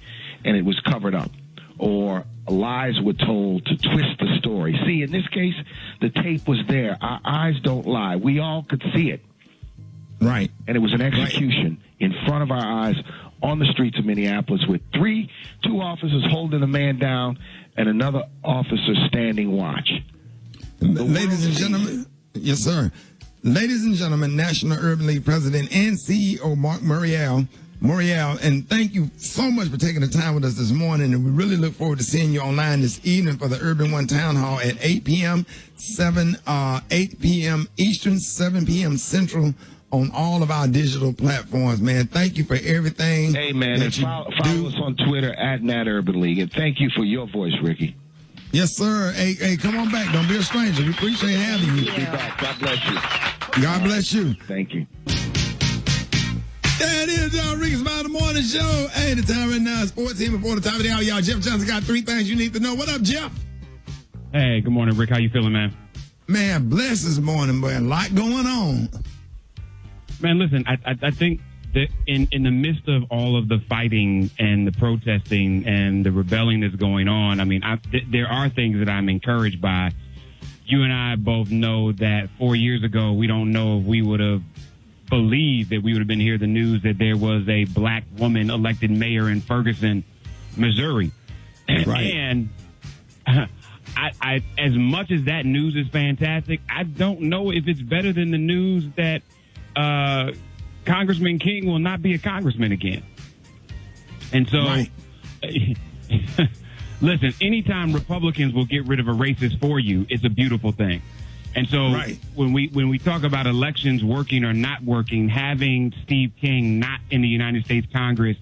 and it was covered up, or lies were told to twist the story. See, in this case, the tape was there. Our eyes don't lie. We all could see it. Right. And it was an execution in front of our eyes on the streets of Minneapolis with two officers holding a man down and another officer standing watch. Ladies and gentlemen, yes, sir. Ladies and gentlemen, National Urban League President and CEO Mark Morial, and thank you so much for taking the time with us this morning. And we really look forward to seeing you online this evening for the Urban One Town Hall at 8 p.m., 8 p.m. Eastern, 7 p.m. Central on all of our digital platforms, man. Thank you for everything. Hey, man, and follow us on Twitter at Nat Urban League. And thank you for your voice, Ricky. Yes, sir. Hey, come on back. Don't be a stranger. We appreciate having you. Be back. God bless you. God bless you. Thank you. There it is, y'all. Rickey Smiley Morning Show. Hey, the time right now is 14 before the top of the hour, y'all. Jeff Johnson got 3 things you need to know. What up, Jeff? Hey, good morning, Rick. How you feeling, man? Man, blessed this morning, boy. A lot going on. Man, listen, I think that in the midst of all of the fighting and the protesting and the rebelling that's going on, I mean, there are things that I'm encouraged by. You and I both know that 4 years ago, we don't know if we would have believed that we would have been hearing the news that there was a black woman elected mayor in Ferguson, Missouri. Right. And I as much as that news is fantastic, I don't know if it's better than the news that Congressman King will not be a congressman again. And so, right. Listen, anytime Republicans will get rid of a racist for you, it's a beautiful thing. And so right. when we talk about elections working or not working, having Steve King not in the United States Congress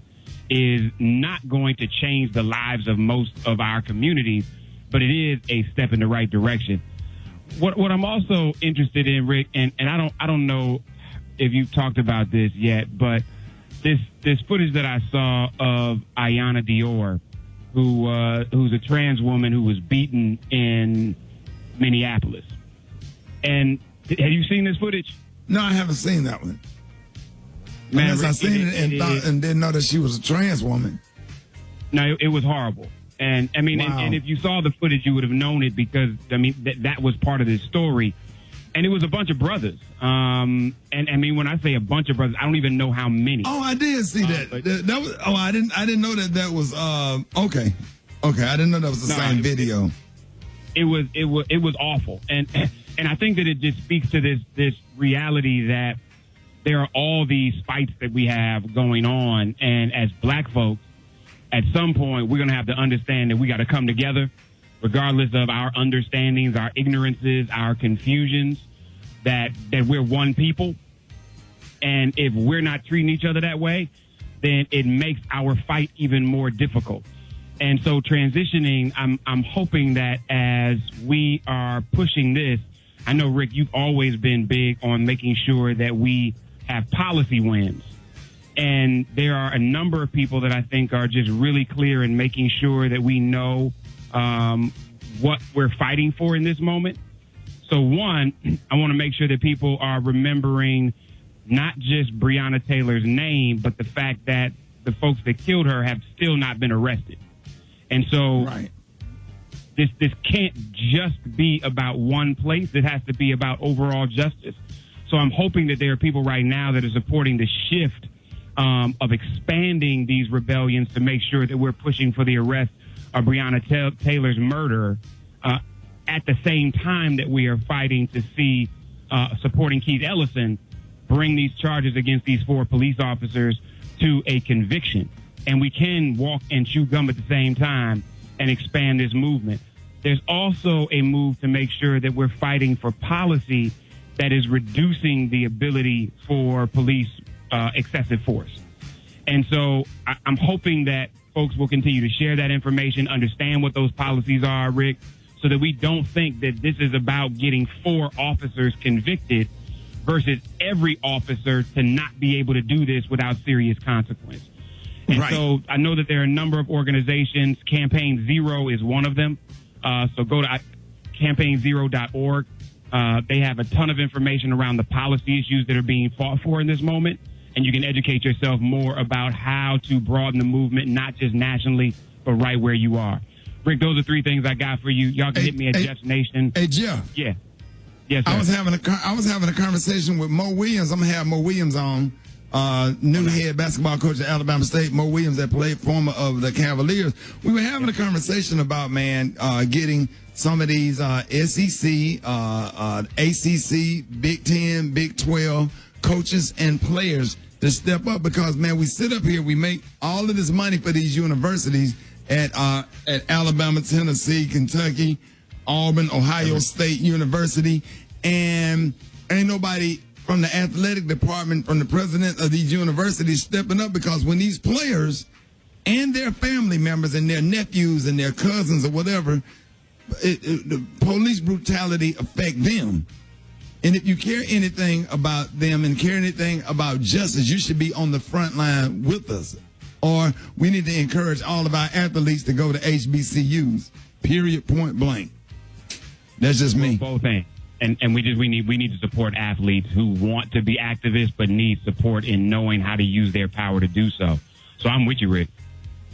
is not going to change the lives of most of our communities, but it is a step in the right direction. What I'm also interested in, Rick, and I don't know if you've talked about this yet, but this footage that I saw of Ayanna Dior, who's a trans woman who was beaten in Minneapolis. And have you seen this footage? No, I haven't seen that one. Man, Unless I seen it and didn't know that she was a trans woman. No, it was horrible. And I mean, wow. and if you saw the footage, you would have known it because, I mean, that was part of this story. And it was a bunch of brothers. And I mean, when I say a bunch of brothers, I don't even know how many. Oh, I did see that. That was. Oh, I didn't know that was. Okay. I didn't know that was the same video. It was awful, and I think that it just speaks to this reality that there are all these fights that we have going on, and as black folks, at some point we're gonna have to understand that we got to come together, regardless of our understandings, our ignorances, our confusions, that we're one people, and if we're not treating each other that way, then it makes our fight even more difficult. And so transitioning, I'm hoping that as we are pushing this, I know, Rick, you've always been big on making sure that we have policy wins. And there are a number of people that I think are just really clear in making sure that we know what we're fighting for in this moment. So one, I want to make sure that people are remembering not just Breonna Taylor's name, but the fact that the folks that killed her have still not been arrested. And so this can't just be about one place. It has to be about overall justice. So I'm hoping that there are people right now that are supporting the shift of expanding these rebellions to make sure that we're pushing for the arrest of Breonna Taylor's murderer at the same time that we are fighting to see supporting Keith Ellison bring these charges against these 4 police officers to a conviction. And we can walk and chew gum at the same time and expand this movement. There's also a move to make sure that we're fighting for policy that is reducing the ability for police excessive force. And so I'm hoping that folks will continue to share that information, understand what those policies are, Rick, so that we don't think that this is about getting 4 officers convicted versus every officer to not be able to do this without serious consequence. And so I know that there are a number of organizations. Campaign Zero is one of them. So go to campaignzero.org. They have a ton of information around the policy issues that are being fought for in this moment. And you can educate yourself more about how to broaden the movement, not just nationally, but right where you are. Rick, those are 3 things I got for you. Y'all can hit me at Jeff's Nation. Hey, Jeff. Yeah. Yes, sir. I was having a conversation with Mo Williams. I'm going to have Mo Williams on. New head basketball coach at Alabama State, Mo Williams, that played former of the Cavaliers. We were having a conversation about, getting some of these SEC, ACC, Big 10, Big 12 coaches and players to step up because, we sit up here, we make all of this money for these universities at Alabama, Tennessee, Kentucky, Auburn, Ohio State University, and ain't nobody from the athletic department, from the president of these universities stepping up, because when these players and their family members and their nephews and their cousins or whatever, the police brutality affect them. And if you care anything about them and care anything about justice, you should be on the front line with us. Or we need to encourage all of our athletes to go to HBCUs, period, point blank. That's just me. Both things. And we need to support athletes who want to be activists but need support in knowing how to use their power to do so. So I'm with you, Rick.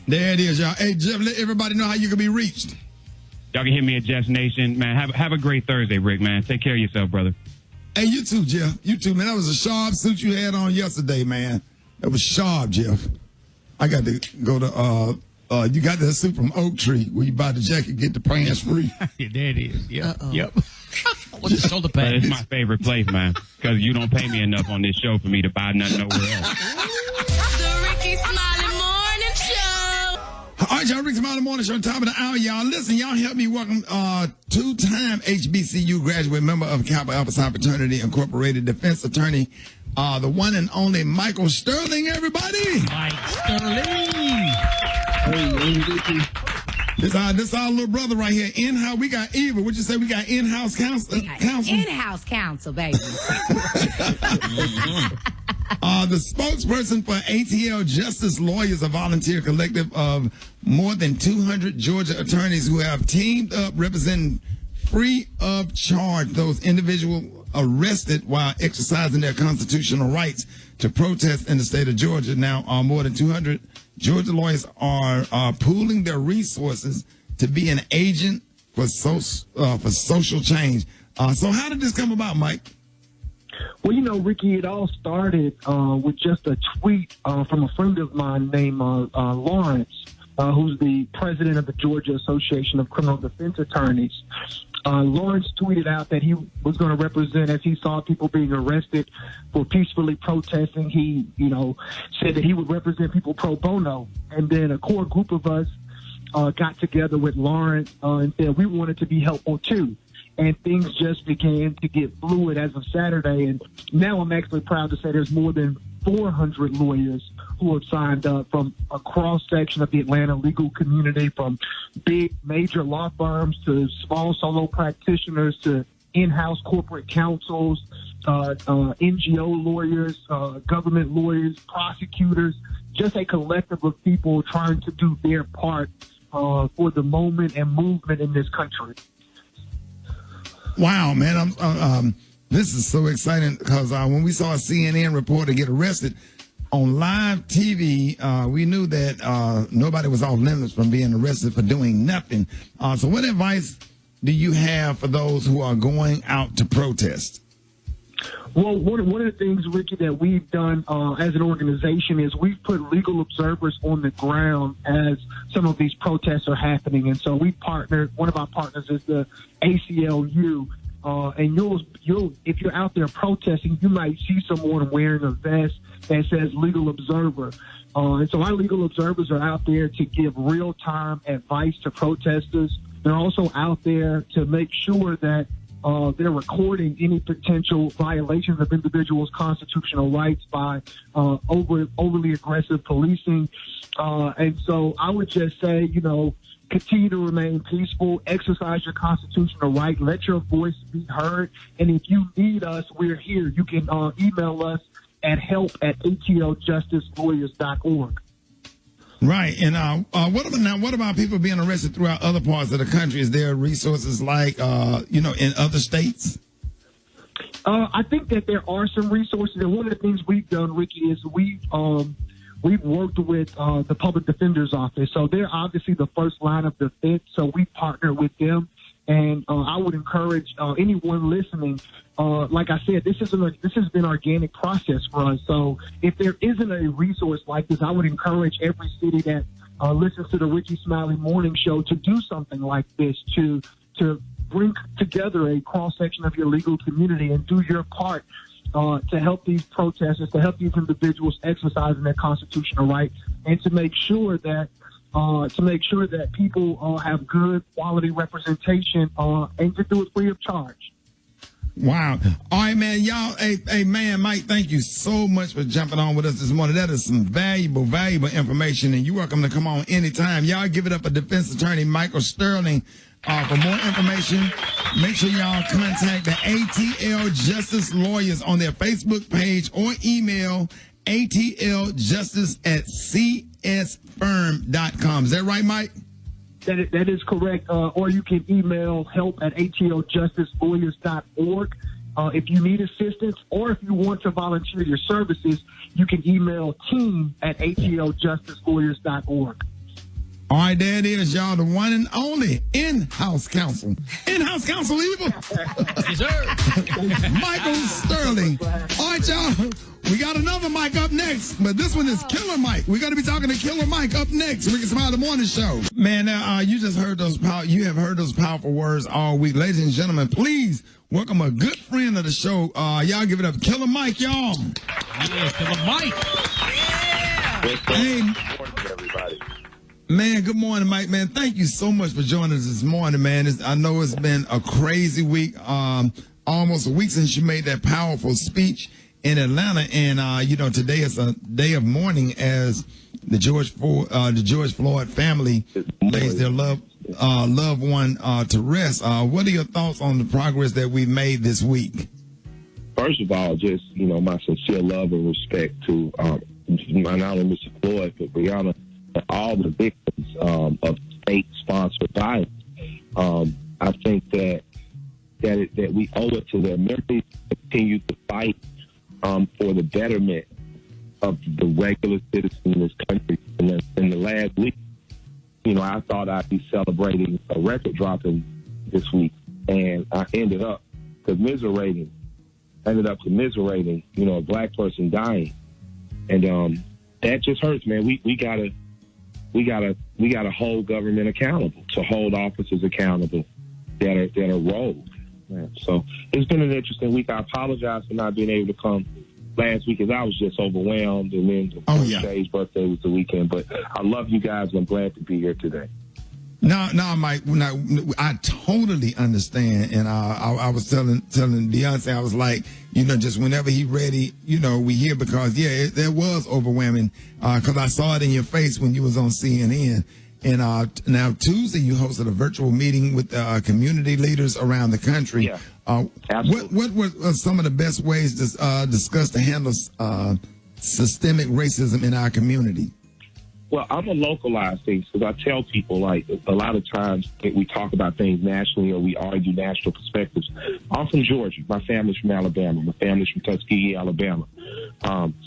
There it is, y'all. Hey, Jeff, let everybody know how you can be reached. Y'all can hit me at Jeff's Nation. Man, have a great Thursday, Rick, man. Take care of yourself, brother. Hey, you too, Jeff. You too, man. That was a sharp suit you had on yesterday, man. That was sharp, Jeff. I got to go to, you got that suit from Oak Tree where you buy the jacket, get the pants free. Yeah, there it is. Yep. What's the shoulder pad? It's my favorite place, man, because you don't pay me enough on this show for me to buy nothing nowhere else. The Rickey Smiley Morning Show. All right, y'all, Rickey Smiley Morning Show, top of the hour, y'all. Listen, y'all help me welcome two-time HBCU graduate, member of Kappa Alpha Psi Fraternity Incorporated, defense attorney, the one and only Michael Sterling, everybody. Mike Sterling. This our little brother right here. In-house, we got Eva. What you say? We got in-house counsel. In-house counsel, baby. The spokesperson for ATL Justice Lawyers, a volunteer collective of more than 200 Georgia attorneys who have teamed up representing free of charge those individuals arrested while exercising their constitutional rights to protest in the state of Georgia. Now, more than 200 Georgia lawyers are pooling their resources to be an agent for social change. So how did this come about, Mike? Well, you know, Ricky, it all started with just a tweet from a friend of mine named Lawrence, who's the president of the Georgia Association of Criminal Defense Attorneys. Lawrence tweeted out that he was going to represent, as he saw people being arrested for peacefully protesting. He, said that he would represent people pro bono. And then a core group of us got together with Lawrence and said we wanted to be helpful too. And things just began to get fluid as of Saturday. And now I'm actually proud to say there's more than 400 lawyers who have signed up from a cross-section of the Atlanta legal community, from big major law firms to small solo practitioners to in-house corporate counsels, NGO lawyers, government lawyers, prosecutors, just a collective of people trying to do their part for the moment and movement in this country. Wow, man. This is so exciting because when we saw a CNN reporter get arrested on live TV, we knew that nobody was off limits from being arrested for doing nothing. So what advice do you have for those who are going out to protest? Well, one of the things, Ricky, that we've done as an organization is we've put legal observers on the ground as some of these protests are happening. And so we partnered, one of our partners is the ACLU. And you'll if you're out there protesting, you might see someone wearing a vest that says legal observer. And so our legal observers are out there to give real-time advice to protesters. They're also out there to make sure that they're recording any potential violations of individuals' constitutional rights by overly aggressive policing. And so I would just say, continue to remain peaceful, exercise your constitutional right, let your voice be heard. And if you need us, we're here. You can email us at help@atljustice.org. Right. And what about people being arrested throughout other parts of the country? Is there resources like, in other states? I think that there are some resources. And one of the things we've done, Ricky, is we've worked with the Public Defender's Office. So they're obviously the first line of defense. So we partner with them. And I would encourage anyone listening, like I said, this has been an organic process for us. So if there isn't a resource like this, I would encourage every city that listens to the Rickey Smiley Morning Show to do something like this, to bring together a cross-section of your legal community and do your part to help these protesters, to help these individuals exercising their constitutional right, and to make sure that people have good quality representation and to do it free of charge. Wow. All right, man. Y'all, hey, man, Mike, thank you so much for jumping on with us this morning. That is some valuable information, and you're welcome to come on anytime. Y'all give it up for defense attorney Michael Sterling. For more information, make sure y'all contact the ATL Justice Lawyers on their Facebook page or email atljustice@csfirm.com. Is that right, Mike? That is correct. Or you can email help@atljustice.org. If you need assistance or if you want to volunteer your services, you can email team@atljusticelawyer.org. All right, there it is, y'all. The one and only in-house counsel. In-house counsel, evil. Yes, sir. Michael Sterling. All right, y'all. We got another Mike up next, but this one is Killer Mike. We're going to be talking to Killer Mike up next. Rickey Smiley Morning Show. Man, now, you just heard you have heard those powerful words all week. Ladies and gentlemen, please welcome a good friend of the show. Y'all give it up. Killer Mike, y'all. Yeah, Killer Mike. Yeah. Hey, good morning, everybody. Man, good morning, Mike. Man, thank you so much for joining us this morning, man. I know it's been a crazy week, almost a week since you made that powerful speech in Atlanta, and today is a day of mourning as the George Floyd family lays their loved one to rest. What are your thoughts on the progress that we've made this week? First of all, just my sincere love and respect to not only Mr. Floyd but Breonna, all the victims of state-sponsored violence. I think that we owe it to their memories to continue to fight for the betterment of the regular citizens in this country. And in the last week, I thought I'd be celebrating a record dropping this week, and I ended up ended up commiserating, a black person dying. And that just hurts, man. We gotta hold government accountable, to hold officers accountable that are rogue. Man. So it's been an interesting week. I apologize for not being able to come last week, because I was just overwhelmed, and then Shay's birthday was the weekend. But I love you guys. I'm glad to be here today. No, Mike. No, I totally understand, and I was telling Beyonce, I was like, just whenever he ready, we hear, because there was overwhelming, because I saw it in your face when you was on CNN. And now Tuesday you hosted a virtual meeting with community leaders around the country. Yeah, what were some of the best ways discussed to handle systemic racism in our community? Well, I'm going to localize things, because I tell people, like, a lot of times we talk about things nationally, or we argue national perspectives. I'm from Georgia. My family's from Alabama. My family's from Tuskegee, Alabama.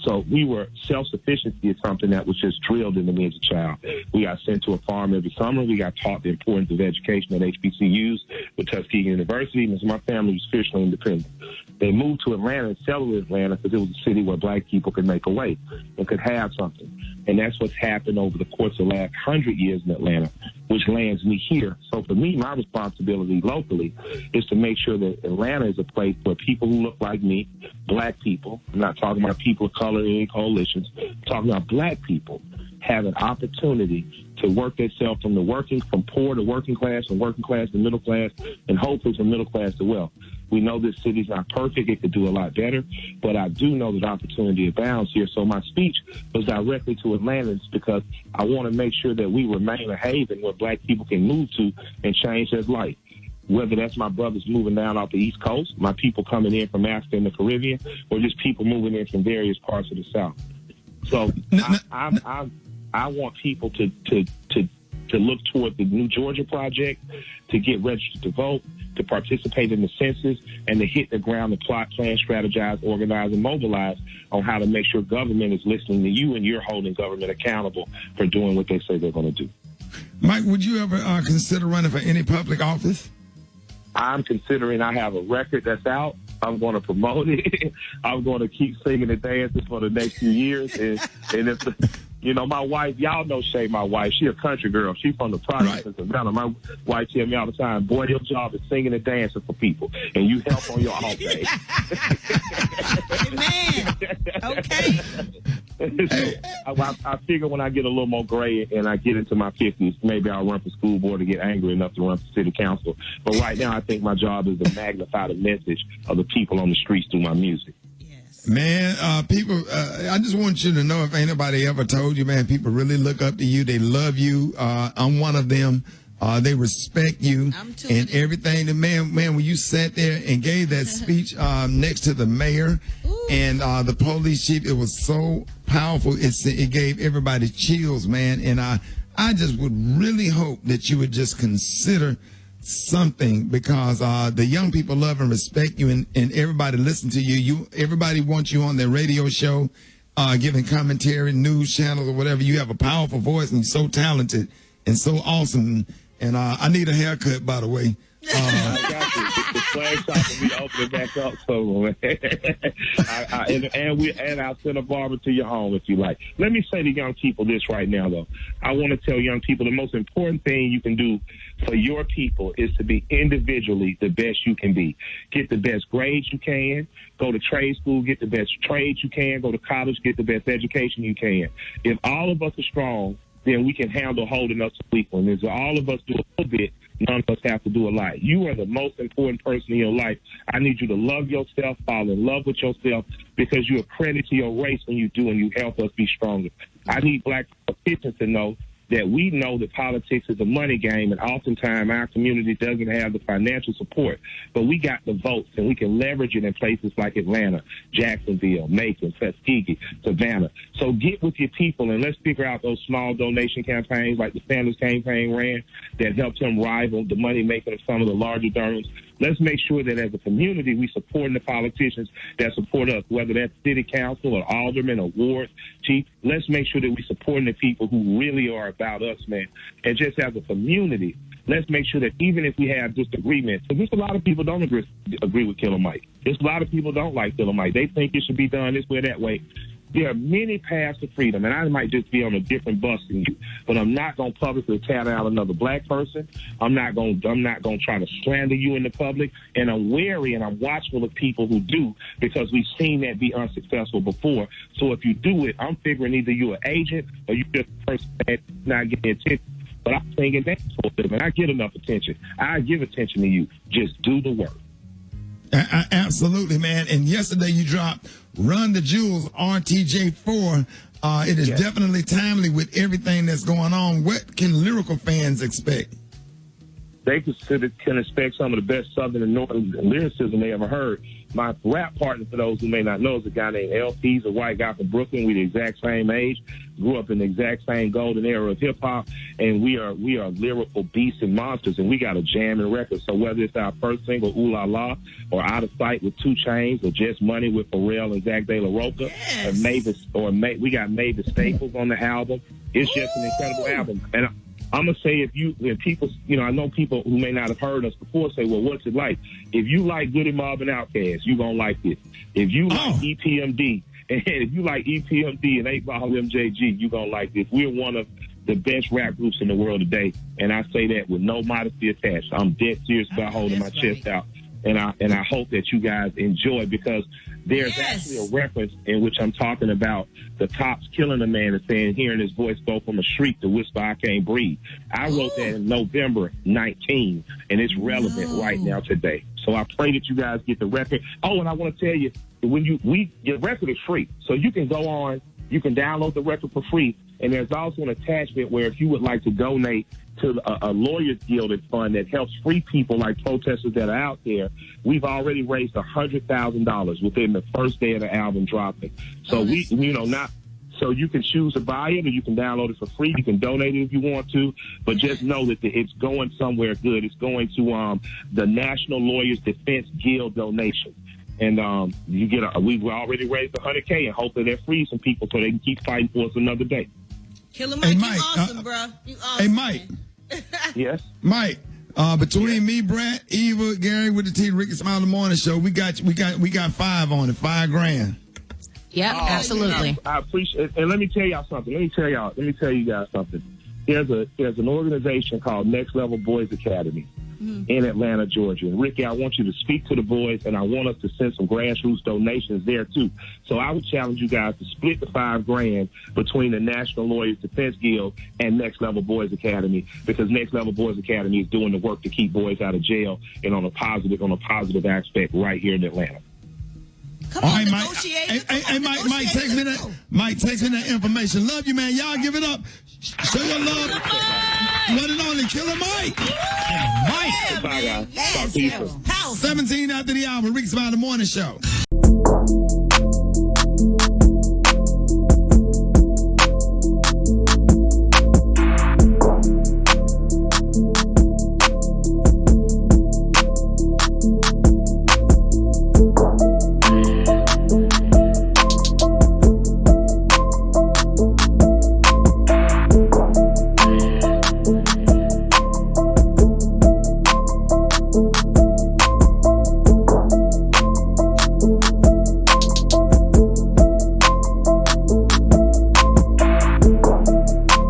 So self-sufficiency is something that was just drilled into me as a child. We got sent to a farm every summer. We got taught the importance of education at HBCUs with Tuskegee University, and so my family was fiercely independent. They moved to Atlanta and settled in Atlanta because it was a city where black people could make a way and could have something. And that's what's happened over the course of the last 100 years in Atlanta, which lands me here. So for me, my responsibility locally is to make sure that Atlanta is a place where people who look like me, black people, I'm not talking about people of color in any coalitions, I'm talking about black people, have an opportunity to work themselves from poor to working class, and working class to middle class, and hopefully from middle class to wealth. We know this city's not perfect. It could do a lot better, but I do know that opportunity abounds here. So my speech was directly to Atlantans, because I want to make sure that we remain a haven where black people can move to and change their life. Whether that's my brothers moving down off the East Coast, my people coming in from Africa and the Caribbean, or just people moving in from various parts of the South. So I want people to look toward the New Georgia Project, to get registered to vote, to participate in the census, and to hit the ground, to plot, plan, strategize, organize, and mobilize on how to make sure government is listening to you, and you're holding government accountable for doing what they say they're going to do. Mike, would you ever consider running for any public office? I'm considering. I have a record that's out. I'm going to promote it. I'm going to keep singing and dancing for the next few years. And if my wife, y'all know Shay, my wife, she a country girl. She from the projects in Savannah. My wife tell me all the time, boy, your job is singing and dancing for people, and you help on your off day. Man, okay. I figure when I get a little more gray and I get into my 50s, maybe I'll run for school board to get angry enough to run for city council. But right now, I think my job is to magnify the message of the people on the streets through my music. Man, people, I just want you to know, if anybody ever told you, man, people really look up to you. They love you. I'm one of them. They respect you and everything. And man, when you sat there and gave that speech next to the mayor and the police chief, it was so powerful. It gave everybody chills, man. And I just would really hope that you would just consider something, because the young people love and respect you, and everybody listen to you. Everybody wants you on their radio show, giving commentary, news channels or whatever. You have a powerful voice, and you're so talented and so awesome. And I need a haircut, by the way. I got you. The flag shop will be opening back up soon, man. And I'll send a barber to your home if you like. Let me say to young people this right now, though. I want to tell young people the most important thing you can do for your people is to be individually the best you can be. Get the best grades you can. Go to trade school, get the best trades you can. Go to college, get the best education you can. If all of us are strong, then we can handle holding us to weak ones. If all of us do a little bit, none of us have to do a lot. You are the most important person in your life. I need you to love yourself, fall in love with yourself, because you're a credit to your race when you do, and you help us be stronger. I need black politicians to know that we know that politics is a money game, and oftentimes our community doesn't have the financial support, but we got the votes, and we can leverage it in places like Atlanta, Jacksonville, Macon, Tuskegee, Savannah. So get with your people, and let's figure out those small donation campaigns like the Sanders campaign ran that helped him rival the money making of some of the larger donors. let's make sure that as a community we support the politicians that support us, whether that's city council or alderman or ward chief. Let's make sure that we support the people who really are about us, man. And just as a community, let's make sure that even if we have disagreements, because there's a lot of people don't agree with Killer Mike. There's a lot of people don't like Killer Mike. They think it should be done this way or that way. There are many paths to freedom, and I might just be on a different bus than you, but I'm not going to publicly tear down another black person. I'm not going to try to slander you in the public, and I'm wary and I'm watchful of people who do, because we've seen that be unsuccessful before. So if you do it, I'm figuring either you're an agent or you're just a person that's not getting attention. But I'm thinking that's for them, and I get enough attention. I give attention to you. Just do the work. Absolutely, man. And yesterday you dropped Run the Jewels RTJ4. It is definitely timely with everything that's going on. What can lyrical fans expect? They can expect some of the best Southern and Northern lyricism they ever heard. My rap partner, for those who may not know, is a guy named LP. He's a white guy from Brooklyn. We're the exact same age. Grew up in the exact same golden era of hip-hop. And we are lyrical beasts and monsters, and we got a jamming record. So whether it's our first single, Ooh La La, or Out of Sight with 2 Chainz, or Just Money with Pharrell and Zach De La Rocha, we got Mavis Staples on the album. It's just an incredible album. And I'm going to say if people, I know people who may not have heard us before say, well, what's it like? If you like Goody Mob and Outkast, you're going to like this. If you like EPMD, and if you like EPMD and 8 Ball MJG, you're going to like this. We're one of the best rap groups in the world today, and I say that with no modesty attached. I'm dead serious about holding my chest out. And I hope that you guys enjoy, because there's actually a reference in which I'm talking about the cops killing a man and saying, hearing his voice go from a shriek to whisper, I can't breathe. I wrote that in November 19, and it's relevant right now today. So I pray that you guys get the record. Oh, and I want to tell you, your record is free. So you can go on, you can download the record for free. And there's also an attachment where if you would like to donate to a Lawyers Guild fund that helps free people like protesters that are out there, we've already raised $100,000 within the first day of the album dropping. So so you can choose to buy it or you can download it for free. You can donate it if you want to, but just know that it's going somewhere good. It's going to the National Lawyers Defense Guild donation. And we've already raised $100K, and hopefully that frees some people so they can keep fighting for us another day. Killer Mike, you awesome, bro. You awesome. Hey, Mike. Yes? Mike, between me, Brad, Eva, Gary with the T, Rickey Smiley Morning Show, we got 5 on it, $5,000. Yep, absolutely. I appreciate it. And let me tell y'all something. Let me tell you guys something. There's an organization called Next Level Boys Academy in Atlanta, Georgia. And Ricky, I want you to speak to the boys, and I want us to send some grassroots donations there too. So I would challenge you guys to split the $5,000 between the National Lawyers Defense Guild and Next Level Boys Academy, because Next Level Boys Academy is doing the work to keep boys out of jail and on a positive aspect right here in Atlanta. Come on, Mike. Hey, Mike, text me that. Mike, text me that information. Love you, man. Y'all give it up. Show your love. One and only Killer Mike. Bye, guys. Yes. 17 after the hour. Rickey Smiley Morning Show.